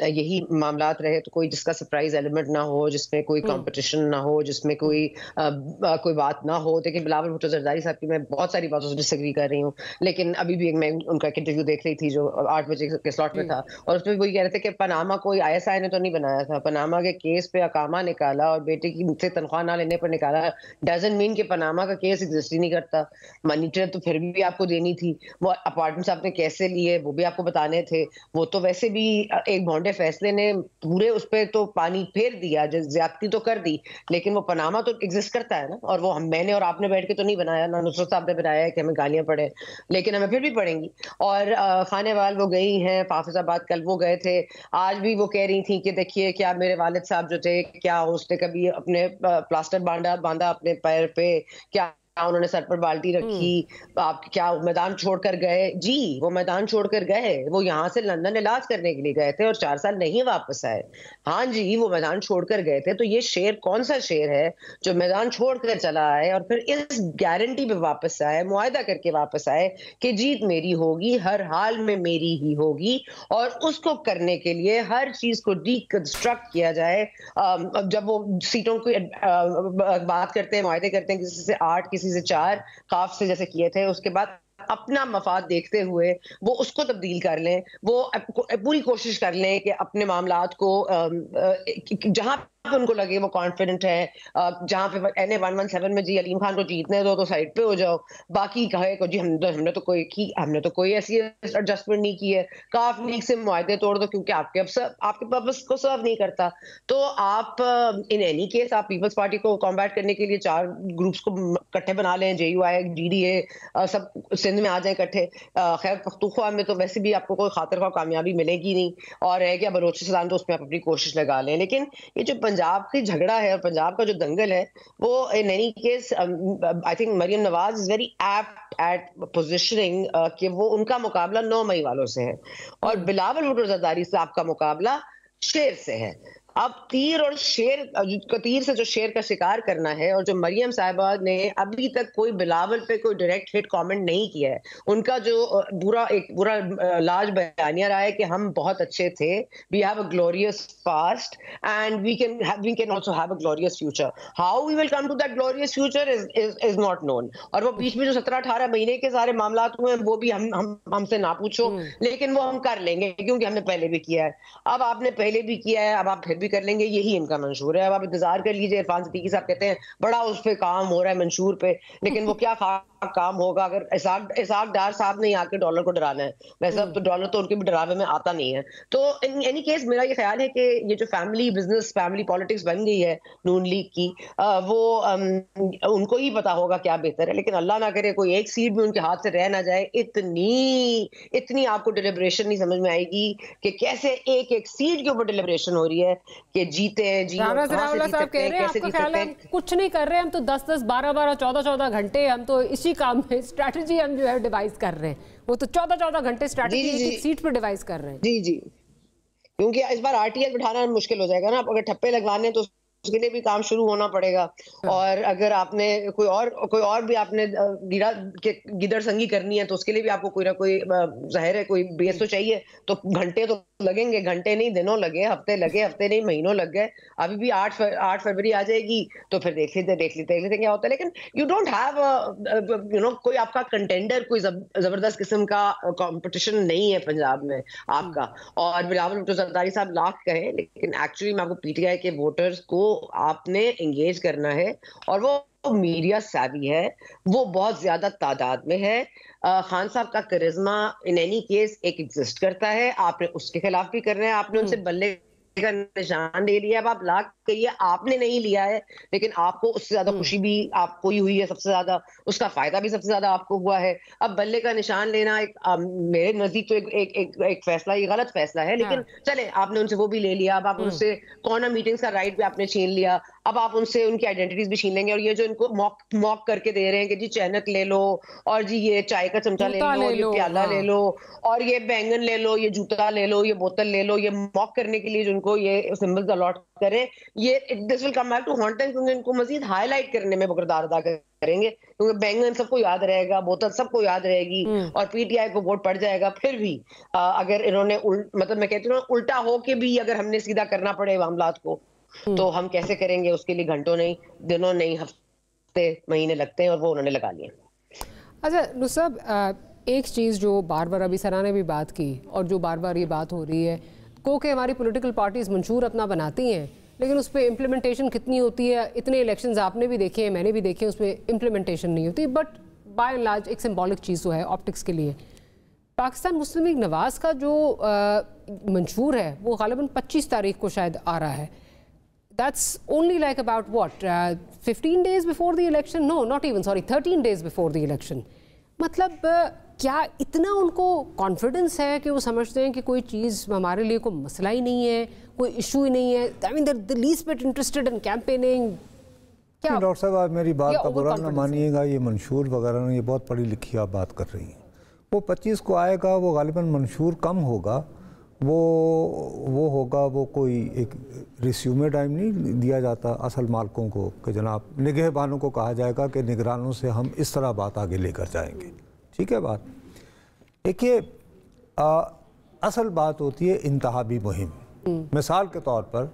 یہی معاملات رہے تو کوئی جس کا سرپرائز ایلیمنٹ نہ ہو جس میں کوئی کمپٹیشن نہ ہو جس میں کوئی بات نہ ہو. لیکن بلاول بھٹو زرداری صاحب کی میں بہت ساری باتوں سے ڈس ایگری کر رہی ہوں لیکن ابھی بھی میں ان کا ایک انٹرویو دیکھ رہی تھی جو 8 بجے کے سلاٹ میں تھا اور اس میں وہی کہہ رہے تھے کہ پاناما کوئی ISI نے تو نہیں بنایا تھا. پاناما کے کیس پہ اقامہ نکالا اور بیٹے کی سے تنخواہ نہ لینے پر نکالا ڈزنٹ مین کہ پاناما کا کیس ایگزسٹ ہی نہیں کرتا. منی ٹریل تو پھر بھی آپ کو دینی تھی. وہ اپارٹمنٹس آپ نے کیسے لیے وہ بھی آپ کو بتانے تھے. وہ تو ویسے بھی ایک بھونڈے فیصلے نے پورے اس پہ تو پانی پھیر دیا زیادتی تو کر دی لیکن وہ پاناما تو ایگزسٹ کرتا ہے نا. اور وہ میں نے اور آپ نے بیٹھ کے تو نہیں بنایا نہ نصرت صاحب نے بنایا ہے کہ ہمیں گالیاں پڑے لیکن ہمیں پھر بھی پڑیں گی. اور خانے وال وہ گئی ہیں حافظ آباد کل وہ گئے تھے آج بھی وہ کہہ رہی تھیں کہ دیکھیے کیا میرے والد صاحب جو تھے کیا اس نے کبھی اپنے پلاسٹر باندھا اپنے پیر پہ کیا انہوں نے سر پر بالٹی رکھی آپ کیا میدان چھوڑ کر گئے. جی وہ میدان چھوڑ کر گئے وہ یہاں سے لندن علاج کرنے کے لیے گئے تھے اور 4 سال نہیں واپس آئے. ہاں جی وہ میدان چھوڑ کر گئے تھے. تو یہ شیر کون سا شیر ہے جو میدان چھوڑ کر چلا آئے اور پھر اس گارنٹی پہ واپس آئے معاہدہ کر کے واپس آئے کہ جیت میری ہوگی ہر حال میں میری ہی ہوگی اور اس کو کرنے کے لیے ہر چیز کو ڈی کنسٹرکٹ کیا جائے. جب وہ سیٹوں کی بات کرتے ہیں معاہدے کرتے ہیں کسی سے 8 کسی سے 4 خاف سے جیسے کیے تھے اس کے بعد اپنا مفاد دیکھتے ہوئے وہ اس کو تبدیل کر لیں وہ پوری کوشش کر لیں کہ اپنے معاملات کو جہاں ان کو لگے وہ کانفیڈنٹ ہے جہاں پہ NA 117 میں جی علیم خان کو جیتنے دو تو سائڈ پہ ہو جاؤ باقی کہے کو جی ہم نے تو کوئی ایسی ایڈجسٹمنٹ نہیں کی ہے. کاف لیگ سے معاہدے توڑ دو کیونکہ آپ کے پرپس کو سرو نہیں کرتا. تو آپ ان اینی کیس آپ پیپلز پارٹی کو کمبیٹ کرنے کے لیے 4 گروپس کو اکٹھے بنا لیں JUI GDA سب سندھ میں آ جائیں اکٹھے. خیر پختونخوا میں تو ویسے بھی آپ کو کوئی خاطر خواہ کامیابی ملے گی نہیں اور ہے کہ بلوچستان تو اس میں آپ اپنی کوشش لگا لیں. لیکن یہ جو پنجاب کی جھگڑا ہے اور پنجاب کا جو دنگل ہے وہ in any case I think Maryam Nawaz is very apt at positioning کہ وہ ان کا مقابلہ 9 مئی والوں سے ہے اور بلاول بھٹو زرداری صاحب کا مقابلہ شیر سے ہے. اب تیر اور تیر سے جو شیر کا شکار کرنا ہے اور جو مریم صاحبہ نے ابھی تک کوئی بلاول پہ کوئی ڈائریکٹ ہٹ کامنٹ نہیں کیا ہے. ان کا جو برا لاج بیانیہ رہا ہے کہ ہم بہت اچھے تھے we have a glorious past and we can also have a glorious future. How we will come to that glorious future is not known. اور وہ بیچ میں جو 17-18 مہینے کے سارے معاملات ہوئے ہیں وہ بھی ہم سے نہ پوچھو لیکن وہ ہم کر لیں گے کیونکہ ہم نے پہلے بھی کیا ہے. اب آپ نے پہلے بھی کیا ہے اب آپ پھر भी कर लेंगे, यही इनका मंशूर है। अब आप इंतजार कर लीजिए, इरफान सिद्दीकी साहब कहते हैं बड़ा उस पे काम हो रहा है मंशूर पे, लेकिन वो क्या काम होगा अगर इसाक डार साहब ने आके डॉलर को डराना है। वैसे अब तो डॉलर तो उनके भी डरावे में आता नहीं है। तो इन एनी केस मेरा ये ख्याल है कि ये जो फैमिली बिजनेस, फैमिली पॉलिटिक्स बन गई है नून लीग की, वो उनको ही पता होगा क्या बेहतर है। लेकिन अल्लाह ना करे कोई एक सीट भी उनके हाथ से रह ना जाए। इतनी आपको डिलिब्रेशन नहीं समझ में आएगी कि कैसे एक एक सीट के ऊपर डिलिब्रेशन हो रही है कि जीते हैं जी, कुछ नहीं कर रहे हम तो 10-10, 12-12, 14-14 घंटे हम तो इसी काम में स्ट्रैटेजी हम जो है डिवाइस कर रहे हैं। वो तो 14-14 घंटे स्ट्रैटेजी एक सीट पर डिवाइस कर रहे हैं। जी क्योंकि इस बार आरटीएल बिठाना मुश्किल हो जाएगा ना। अगर ठप्पे लगवाने तो उसके लिए भी काम शुरू होना पड़ेगा। और अगर आपने कोई और भी आपने गिदड़ संगी करनी है तो उसके लिए भी आपको कोई ना कोई जाहिर है कोई बेस तो चाहिए। तो घंटे तो लगेंगे, घंटे नहीं दिनों लगे, हफ्ते लगे, हफ्ते नहीं महीनों लग गए। अभी भी 8 फरवरी आ जाएगी तो फिर देख लेते क्या होता है। लेकिन यू डोंट हैव कोई आपका कंटेंडर, कोई जबरदस्त किस्म का कंपटीशन नहीं है पंजाब में आपका। और बिलावल भुट्टो जरदारी साहब लाख कहें, लेकिन एक्चुअली मैं आपको पीटीआई के वोटर्स को आपने एंगेज करना है और वो मीडिया savvy है, वो बहुत ज्यादा तादाद में है। खान साहब का करिश्मा इन एनी केस एक एग्जिस्ट करता है, आपने उसके खिलाफ भी करना है। आपने उनसे बल्ले का निशान ले लिया। अब आप लाख कहिए आपने नहीं लिया है, लेकिन आपको उससे ज्यादा खुशी भी आपको ही हुई है, सबसे ज्यादा उसका फायदा भी सबसे ज्यादा आपको हुआ है। अब बल्ले का निशान लेना मेरे नजदीक तो एक फैसला, ये गलत फैसला है, लेकिन चले आपने उनसे वो भी ले लिया। अब आप उनसे कॉर्नर मीटिंग्स का राइट भी आपने छीन लिया। अब आप उनसे उनकी आइडेंटिटीज भी छीन लेंगे। और ये जो इनको मॉक करके दे रहे हैं कि जी चैनक ले लो, और जी ये चाय का चमचा ले लो, ये प्याला ले लो, और ये बैंगन ले लो, ये जूता ले लो, ये बोतल ले लो, ये मॉक करने के लिए जो उनको ये सिंबल्स अलॉट करें, ये this will come back to haunt them, क्योंकि इनको मजीद हाईलाइट करने में वो किरदार अदा करेंगे। क्योंकि बैंगन सबको याद रहेगा, बोतल सबको याद रहेगी, और पीटीआई को वोट पड़ जाएगा। फिर भी अगर इन्होंने मतलब मैं कहती हूँ उल्टा हो के भी अगर हमने सीधा करना पड़े मामलात को, तो हम कैसे करेंगे? उसके लिए घंटों नहीं, दिनों नहीं, हफ्ते महीने लगते हैं, और वो उन्होंने लगा लिए। अच्छा नुसब, एक चीज़ जो बार बार अभी सना ने भी बात की और जो बार बार ये बात हो रही है कि हमारी पॉलिटिकल पार्टीज मंशूर अपना बनाती हैं, लेकिन उस पर इम्प्लीमेंटेशन कितनी होती है? इतने इलेक्शंस आपने भी देखे हैं, मैंने भी देखे हैं, उसमें इम्प्लीमेंटेशन नहीं होती। बट बाय एंड लार्ज एक सिंबॉलिक चीज़ तो है ऑप्टिक्स के लिए। पाकिस्तान मुस्लिम लीग नवाज़ का जो मंशूर है वो गालिबन 25 तारीख को शायद आ रहा है। That's only like about what 15 days before the election? No, not even, sorry, 13 days before the election. मतलब क्या इतना उनको कॉन्फिडेंस है कि वो समझते हैं कि कोई चीज़ हमारे लिए कोई मसला ही नहीं है, कोई इशू ही नहीं है? I mean, they're the least bit interested in campaigning. क्या डॉक्टर साहब, आप मेरी बात का बुरा ना मानिएगा, ये मंशूर वगैरह ये बहुत पढ़ी लिखी आप बात कर रही हैं। वो 25 को आएगा, वो गालिबन मंशूर कम होगा, वो होगा, वो कोई एक रिस्यूमे टाइम नहीं दिया जाता असल मालकों को कि जनाब निगहबानों को कहा जाएगा कि निगरानों से हम इस तरह बात आगे लेकर जाएंगे। ठीक है बात। देखिए असल बात होती है इंतहाबी मुहिम। मिसाल के तौर पर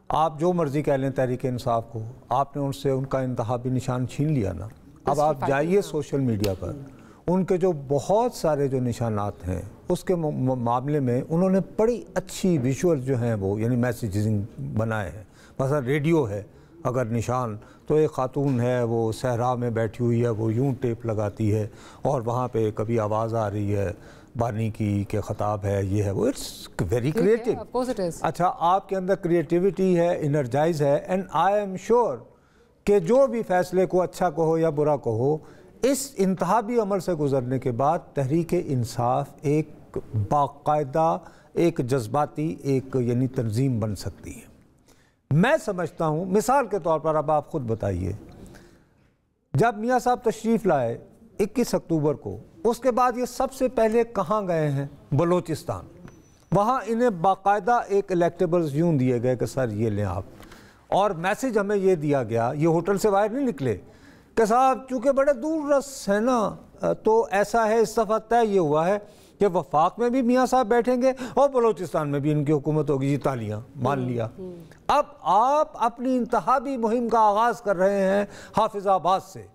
आप जो मर्जी कह लें तहरीक इंसाफ को, आपने उनसे उनका इंतहाबी निशान छीन लिया ना। अब आप जाइए सोशल मीडिया पर, उनके जो बहुत सारे जो निशानात हैं उसके मामले में उन्होंने बड़ी अच्छी विजुअल जो हैं वो यानी मैसेजिंग बनाए हैं। मसला रेडियो है, अगर निशान तो एक खातून है वो सहरा में बैठी हुई है, वो यूं टेप लगाती है और वहाँ पे कभी आवाज़ आ रही है बानी की के ख़ताब है, ये है वो। It's very creative. अच्छा, आपके अंदर क्रिएटिविटी है, इनर्जाइज है, एंड आई एम श्योर कि जो भी फैसले को अच्छा कहो या बुरा कहो, इस इंतहाबी अमल से गुजरने के बाद तहरीक इंसाफ एक बाकायदा एक जज्बाती एक यानी तंजीम बन सकती है। मैं समझता हूँ, मिसाल के तौर पर अब आप ख़ुद बताइए, जब मियाँ साहब तशरीफ़ लाए 21 अक्टूबर को, उसके बाद ये सबसे पहले कहाँ गए हैं? बलोचिस्तान। वहाँ इन्हें बाकायदा एक इलेक्टेबल्स यूँ दिए गए कि सर ये लें आप, और मैसेज हमें ये दिया गया, ये होटल से बाहर नहीं निकले कि साहब चूँकि बड़े दूर रस है ना, तो ऐसा है, इस दफ़ा तय ये हुआ है कि वफाक में भी मियाँ साहब बैठेंगे और बलोचिस्तान में भी इनकी हुकूमत होगी। जी तालियाँ, मान लिया। अब आप अपनी इंतहाबी मुहिम का आगाज़ कर रहे हैं हाफिज़ाबाद से।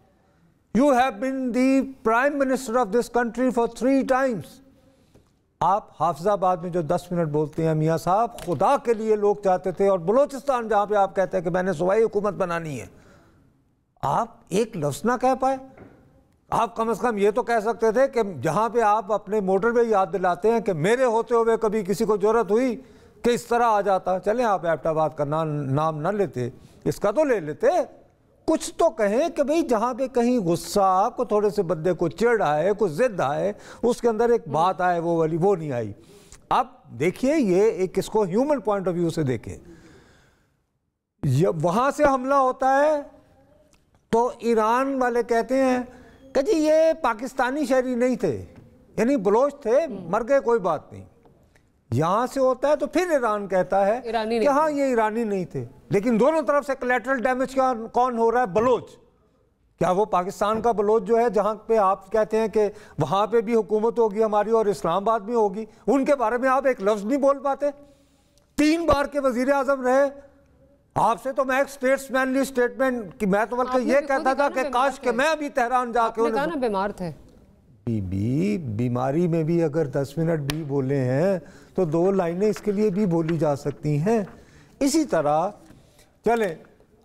You have been the prime minister of this country for 3 times। आप हाफिजाबाद में जो 10 मिनट बोलते हैं मियाँ साहब, खुदा के लिए लोग चाहते थे, और बलूचिस्तान जहाँ पे आप कहते हैं कि मैंने सूबाई हुकूमत बनानी है, आप एक लफ्ज़ ना कह पाए। आप कम से कम ये तो कह सकते थे कि जहाँ पे आप अपने मोटरवे याद दिलाते हैं कि मेरे होते हुए कभी किसी को ज़रूरत हुई कि इस तरह आ जाता, चलें आप एबटाबाद का नाम ना लेते, इसका तो ले लेते, कुछ तो कहें कि भाई जहाँ पे कहीं गुस्सा को थोड़े से बंदे को चिढ़ आए, कुछ जिद आए, उसके अंदर एक बात आए, वो वाली वो नहीं आई। अब देखिए ये एक इसको ह्यूमन पॉइंट ऑफ व्यू से देखें, वहाँ से हमला होता है तो ईरान वाले कहते हैं कि जी ये पाकिस्तानी शहरी नहीं थे, यानी बलोच थे, मर गए कोई बात नहीं। यहाँ से होता है तो फिर ईरान कहता है कि हाँ ये ईरानी नहीं थे, लेकिन दोनों तरफ से कोलैटरल डैमेज क्या कौन हो रहा है? बलोच। क्या वो पाकिस्तान का बलोच जो है जहाँ पे आप कहते हैं कि वहाँ पे भी हुकूमत होगी हमारी और इस्लामाबाद में होगी, उनके बारे में आप एक लफ्ज़ नहीं बोल पाते? 3 बार के वजीर आज़म रहे, आपसे तो मैं एक स्टेट्समैनली स्टेटमेंट कि मैं तो बल्कि ये कहता था कि काश कि मैं अभी तेहरान जाके बीमार थे। बीमारी में भी अगर 10 मिनट भी बोले हैं तो 2 लाइनें इसके लिए भी बोली जा सकती हैं। इसी तरह चलें,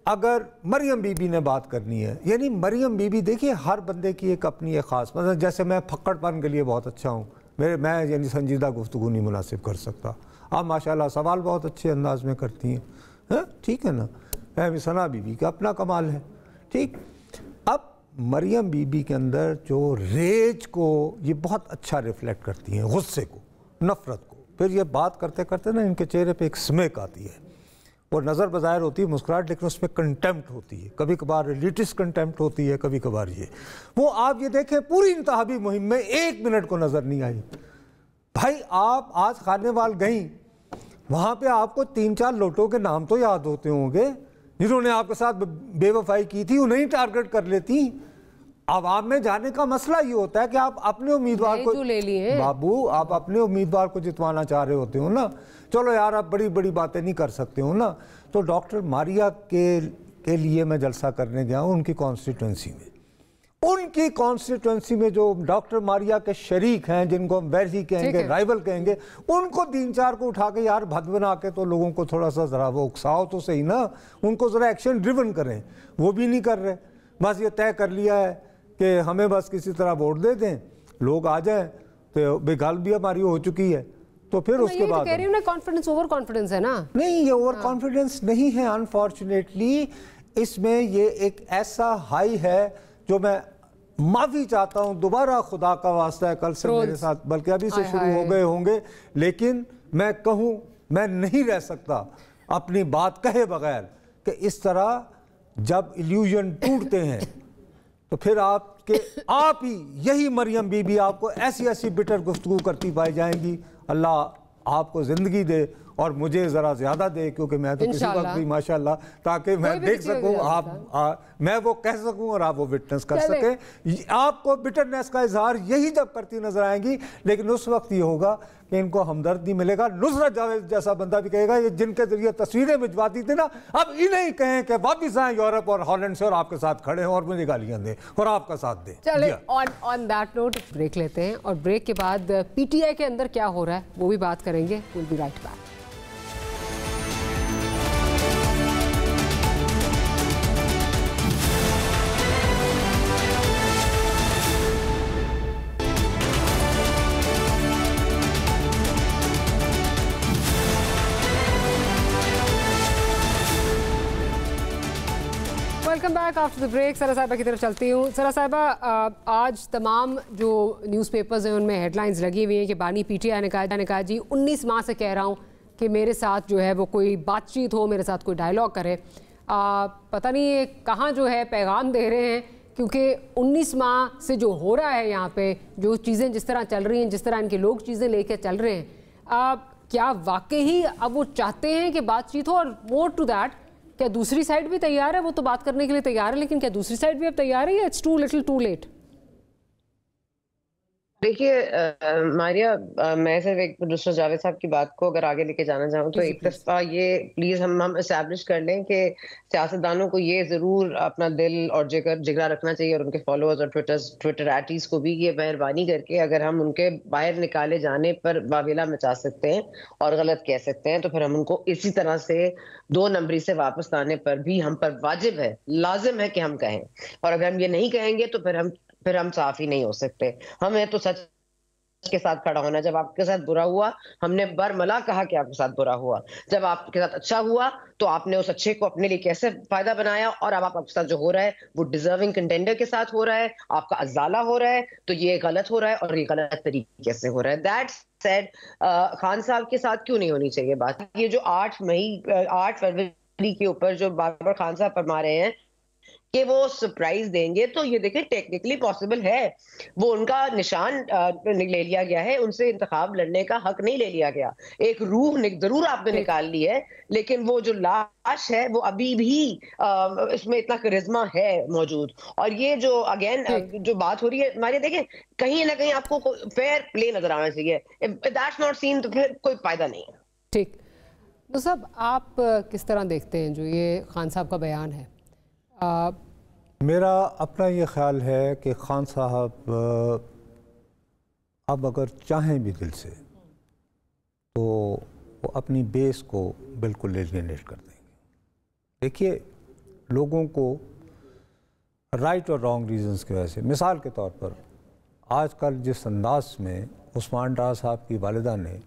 अगर मरियम बीबी ने बात करनी है, यानी मरियम बीबी, देखिए हर बंदे की एक अपनी एक ख़ास, मतलब जैसे मैं फक्कड़पन के लिए बहुत अच्छा हूँ, मैं यानी संजीदा गुफ्तगू नहीं मुनासिब कर सकता, आप माशाल्लाह सवाल बहुत अच्छे अंदाज में करती हैं, ठीक है ना। सना बीबी का अपना कमाल है, ठीक। अब मरियम बीबी के अंदर जो रेज को ये बहुत अच्छा रिफ्लेक्ट करती हैं, गुस्से को, नफ़रत को, फिर ये बात करते करते ना इनके चेहरे पे एक स्मेक आती है, वो नज़र बज़ाहिर होती है मुस्कुराहट, लेकिन उसमें कंटेम्प्ट होती है, कभी कभार रिलीटिस कंटेम्प्ट होती है, कभी कभार ये वो आप ये देखें पूरी इंतहाबी मुहिम में 1 मिनट को नज़र नहीं आई। भाई आप आज खानेवाल गई, वहाँ पे आपको 3-4 लोटों के नाम तो याद होते होंगे जिन्होंने आपके साथ बेवफाई की थी, उन्हें टारगेट कर लेती। आवाम में जाने का मसला ये होता है कि आप अपने उम्मीदवार को ले लिए बाबू, आप अपने उम्मीदवार को जितवाना चाह रहे होते हो ना, चलो यार आप बड़ी बड़ी बातें नहीं कर सकते हो ना। तो डॉक्टर मारिया के लिए मैं जलसा करने गया हूँ उनकी कॉन्स्टिट्यूंसी में, उनकी कॉन्स्टिट्यूंसी में जो डॉक्टर मारिया के शरीक हैं, जिनको हम वैसी कहेंगे, राइवल कहेंगे, उनको 3-4 को उठा के यार भद बना के तो लोगों को थोड़ा सा ज़रा वो उकसाओ तो सही ना, उनको ज़रा एक्शन ड्रिवन करें, वो भी नहीं कर रहे। बस ये तय कर लिया है कि हमें बस किसी तरह वोट दे दें, लोग आ जाएं, तो बेगाल भी हमारी हो चुकी है, तो फिर उसके बाद कह रही हूं ना, कॉन्फिडेंस ओवर कॉन्फिडेंस है ना। नहीं, ये ओवर कॉन्फिडेंस नहीं है, अनफॉर्चुनेटली इसमें ये एक ऐसा हाई है जो मैं माफ़ी चाहता हूँ, दोबारा खुदा का वास्ता है कल से मेरे साथ, बल्कि अभी से शुरू हो गए होंगे, लेकिन मैं कहूँ मैं नहीं रह सकता अपनी बात कहे बगैर कि इस तरह जब इल्यूजन टूटते हैं तो फिर आप ही यही मरियम बीबी आपको ऐसी ऐसी बिटर गुफ्तगू करती पाई जाएंगी। अल्लाह आपको ज़िंदगी दे और मुझे ज़रा ज़्यादा दे, क्योंकि मैं तो किसी वक्त भी माशाल्लाह, ताकि मैं देख सकूं, मैं वो कह सकूं और आप वो विटनेस कर सकें। आपको बिटरनेस का इजहार यही जब करती नजर आएंगी, लेकिन उस वक्त ये होगा कि इनको हमदर्द नहीं मिलेगा। नुसरत जावेद जैसा बंदा भी कहेगा ये जिनके जरिए तस्वीरें भिजवाती थी ना, अब इन्हें कहें कि वापिस आए यूरोप और हॉलैंड से और आपके साथ खड़े हैं और मुझे गालियां दें और आपका साथ दें। चले ऑन दैट नोट ब्रेक लेते हैं और ब्रेक के बाद पीटीआई के अंदर क्या हो रहा है वो भी बात करेंगे। Will be right back. Welcome back after the break. Sara साहिबा की तरफ चलती हूँ। सरा साहिबा, आज तमाम जो न्यूज़पेपर्स हैं उनमें हेडलाइंस लगी हुई हैं कि बानी पीटीआई ने कहा जी 19 माह से कह रहा हूँ कि मेरे साथ जो है वो कोई बातचीत हो, मेरे साथ कोई डायलॉग करे। पता नहीं ये कहाँ जो है पैगाम दे रहे हैं, क्योंकि 19 माह से जो हो रहा है यहाँ पे, जो चीज़ें जिस तरह चल रही हैं, जिस तरह इनके लोग चीज़ें लेके चल रहे हैं, क्या वाकई ही अब वो चाहते हैं कि बातचीत हो? और मोर टू दैट, क्या दूसरी साइड भी तैयार है? वो तो बात करने के लिए तैयार है, लेकिन क्या दूसरी साइड भी अब तैयार है या it's too little too late? देखिए मारिया, मैं सिर्फ एक प्रोड्यूसर जावेद साहब की बात को अगर आगे लेके जाना चाहूँ तो एक दफा ये प्लीज हम एस्टैब्लिश कर लें कि सियासतदानों को ये जरूर अपना दिल और जिगरा रखना चाहिए, और उनके फॉलोअर्स और ट्विटर एटीज को भी ये मेहरबानी करके अगर हम उनके बाहर निकाले जाने पर वावेला मचा सकते हैं और गलत कह सकते हैं, तो फिर हम उनको इसी तरह से 2 नंबरी से वापस लाने पर भी हम पर वाजिब है, लाजिम है कि हम कहें। और अगर हम ये नहीं कहेंगे तो फिर हम साफ ही नहीं हो सकते। हमें तो सच के साथ खड़ा होना। जब आपके साथ बुरा हुआ हमने बरमला कहा कि आपके साथ बुरा हुआ, जब आपके साथ अच्छा हुआ तो आपने उस अच्छे को अपने लिए कैसे फायदा बनाया, और अब आपके साथ जो हो रहा है वो डिजर्विंग कंटेंडर के साथ हो रहा है, आपका अजाला हो रहा है, तो ये गलत हो रहा है और ये गलत तरीके से हो रहा है। दैट सेड, खान साहब के साथ क्यों नहीं होनी चाहिए बात? ये जो 8 फरवरी के ऊपर जो बार खान साहब फरमा रहे हैं कि वो सरप्राइज देंगे, तो ये देखें टेक्निकली पॉसिबल है। वो उनका निशान ले लिया गया है, उनसे इंतखाब लड़ने का हक नहीं ले लिया गया। एक रूह जरूर आपने निकाल ली है, लेकिन वो जो लाश है वो अभी भी इसमें इतना करिश्मा है मौजूद। और ये जो अगेन जो बात हो रही है हमारे, देखें कहीं ना कहीं आपको फेयर प्ले नजर आना चाहिए। दैट्स नॉट सीन, तो फिर कोई फायदा नहीं है। ठीक, तो सब आप किस तरह देखते हैं जो ये खान साहब का बयान है? मेरा अपना ये ख्याल है कि खान साहब अब अगर चाहें भी दिल से तो वो अपनी बेस को बिल्कुल एलिमिनेट कर देंगे। देखिए, लोगों को राइट और रॉन्ग रीजंस की वजह से, मिसाल के तौर पर आजकल जिस अंदाज में उस्मान डार साहब की वालिदा ने,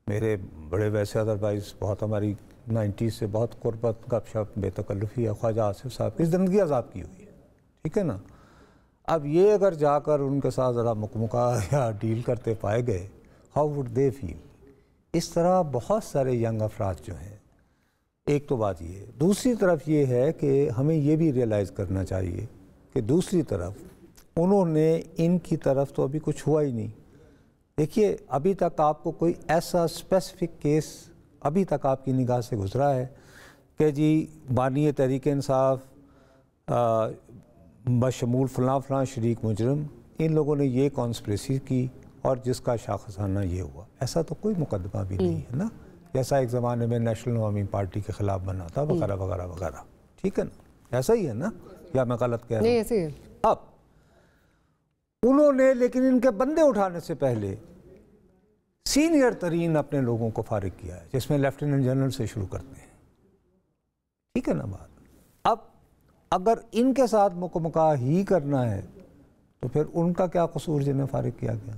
मेरे बड़े वैसे अदरवाइज बहुत हमारी 90 से बहुत कुर्बत गपशप बेतकल्लुफ़ी है, ख्वाजा आसिफ साहब की ज़िंदगी आज़ाब की हुई है, ठीक है ना। अब ये अगर जाकर उनके साथ ज़रा मुकमुका या डील करते पाए गए, हाउ वुड दे फील? इस तरह बहुत सारे यंग अफराद जो हैं, एक तो बात ये। दूसरी तरफ ये है कि हमें ये भी रियलाइज़ करना चाहिए कि दूसरी तरफ उन्होंने इनकी तरफ तो अभी कुछ हुआ ही नहीं। देखिए, अभी तक आपको कोई ऐसा स्पेसिफिक केस अभी तक आपकी निगाह से गुजरा है कि जी बानी तहरीक इंसाफ बशमूल फ़लाँ शरीक मुजरम, इन लोगों ने ये कॉन्स्पिरेसी की और जिसका शाखसाना ये हुआ, ऐसा तो कोई मुकदमा भी नहीं है ना, जैसा एक ज़माने में नेशनल अवामी पार्टी के ख़िलाफ़ बना था वगैरह वगैरह वगैरह, ठीक है ना, ऐसा ही है ना, या मैं गलत कह रहा हूँ? ऐसे ही। अब उन्होंने, लेकिन इनके बंदे उठाने से पहले सीनियर तरीन अपने लोगों को फारिग किया है, जिसमें लेफ्टिनेंट जनरल से शुरू करते हैं, ठीक है ना बात। अब अगर इनके साथ मुकमका ही करना है तो फिर उनका क्या कसूर जिन्हें फारिग किया गया?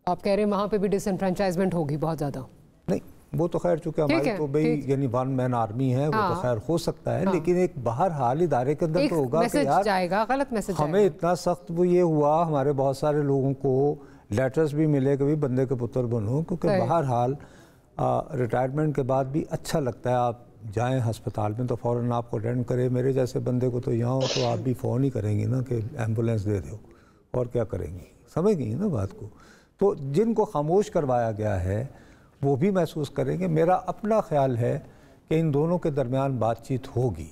आप कह रहे हैं वहाँ पे भी डिसएनफ्रेंचाइजमेंट होगी बहुत ज़्यादा? नहीं, वो तो खैर चूँकि हमारी तो भाई यानी वन मैन आर्मी है, वो तो खैर हो सकता है, लेकिन एक बाहर हाल इदारे के अंदर तो होगा कि यार जाएगा, गलत मैसेज हमें इतना सख्त वो ये हुआ, हमारे बहुत सारे लोगों को लेटर्स भी मिले कि भी बंदे के पुत्र बनो, क्योंकि बहरहाल रिटायरमेंट के बाद भी अच्छा लगता है आप जाएं अस्पताल में तो फ़ौरन आपको अटेंड करे। मेरे जैसे बंदे को तो यहाँ हो तो आप भी फ़ोन ही करेंगी ना कि एम्बुलेंस दे दो, और क्या करेंगी, समझ गई ना बात को। तो जिनको खामोश करवाया गया है वो भी महसूस करेंगे। मेरा अपना ख्याल है कि इन दोनों के दरमियान बातचीत होगी,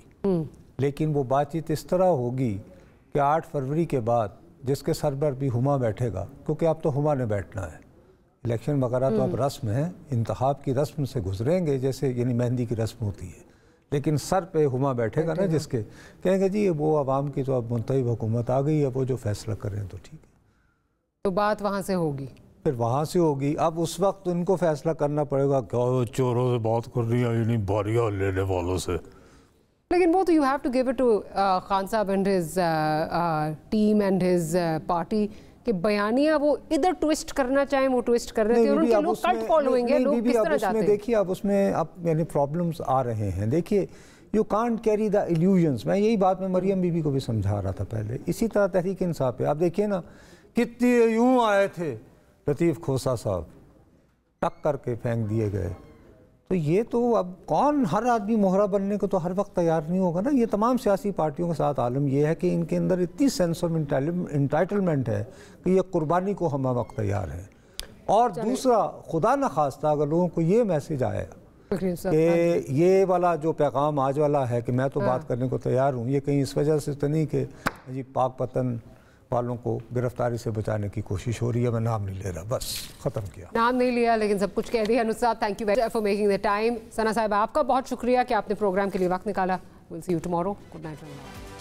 लेकिन वो बातचीत इस तरह होगी कि 8 फरवरी के बाद जिसके सर पर भी हुमा बैठेगा, क्योंकि अब तो हुमा ने बैठना है, इलेक्शन वगैरह तो अब रस्म है, इंतखाब की रस्म से गुजरेंगे जैसे यानी मेहंदी की रस्म होती है, लेकिन सर पे हुमा बैठेगा ना, जिसके कहेंगे जी वो आवाम की तो अब मुंतखब हुकूमत आ गई है, वो जो फैसला करें तो ठीक है, तो बात वहाँ से होगी, फिर वहाँ से होगी। अब उस वक्त उनको फैसला करना पड़ेगा, क्या चोरों से बात कर रही है यानी बारियाँ लेने वालों से। लेकिन वो तो you have to give it to Khan साहब and his team and his party कि बयानिया वो इधर ट्विस्ट करना चाहें वो ट्विस्ट कर रहे थे, और उनके लोग कल्ट फॉलोइंग है, लोग किस तरह जाते हैं। देखिए अब उसमें अब यानी प्रॉब्लम्स आ रहे हैं। देखिए, you can't carry the illusions. मैं यही बात मैं मरियम बीबी को भी समझा रहा था पहले, इसी तरह तहरीक इंसाफ पे आप देखिए ना, कितने यूँ आए थे लतीफ़ खोसा साहब, टक करके फेंक दिए गए। तो ये तो अब कौन, हर आदमी मोहरा बनने को तो हर वक्त तैयार नहीं होगा ना। ये तमाम सियासी पार्टियों के साथ आलम ये है कि इनके अंदर इतनी सेंस ऑफ इंटाइटलमेंट है कि ये कुर्बानी को हम वक्त तैयार हैं। और दूसरा, खुदा न खास्ता अगर लोगों को ये मैसेज आया कि ये वाला जो पैगाम आज वाला है कि मैं तो बात करने को तैयार हूँ, ये कहीं इस वजह से तो नहीं कि जी पाक पतन वालों को गिरफ्तारी से बचाने की कोशिश हो रही है। मैं नाम नहीं ले रहा, बस ख़त्म किया। नाम नहीं लिया लेकिन सब कुछ कह दिया। Nusrat, thank you very for making the time. Sana साहिबा, आपका बहुत शुक्रिया कि आपने प्रोग्राम के लिए वक्त निकाला। Will see you tomorrow. Good night.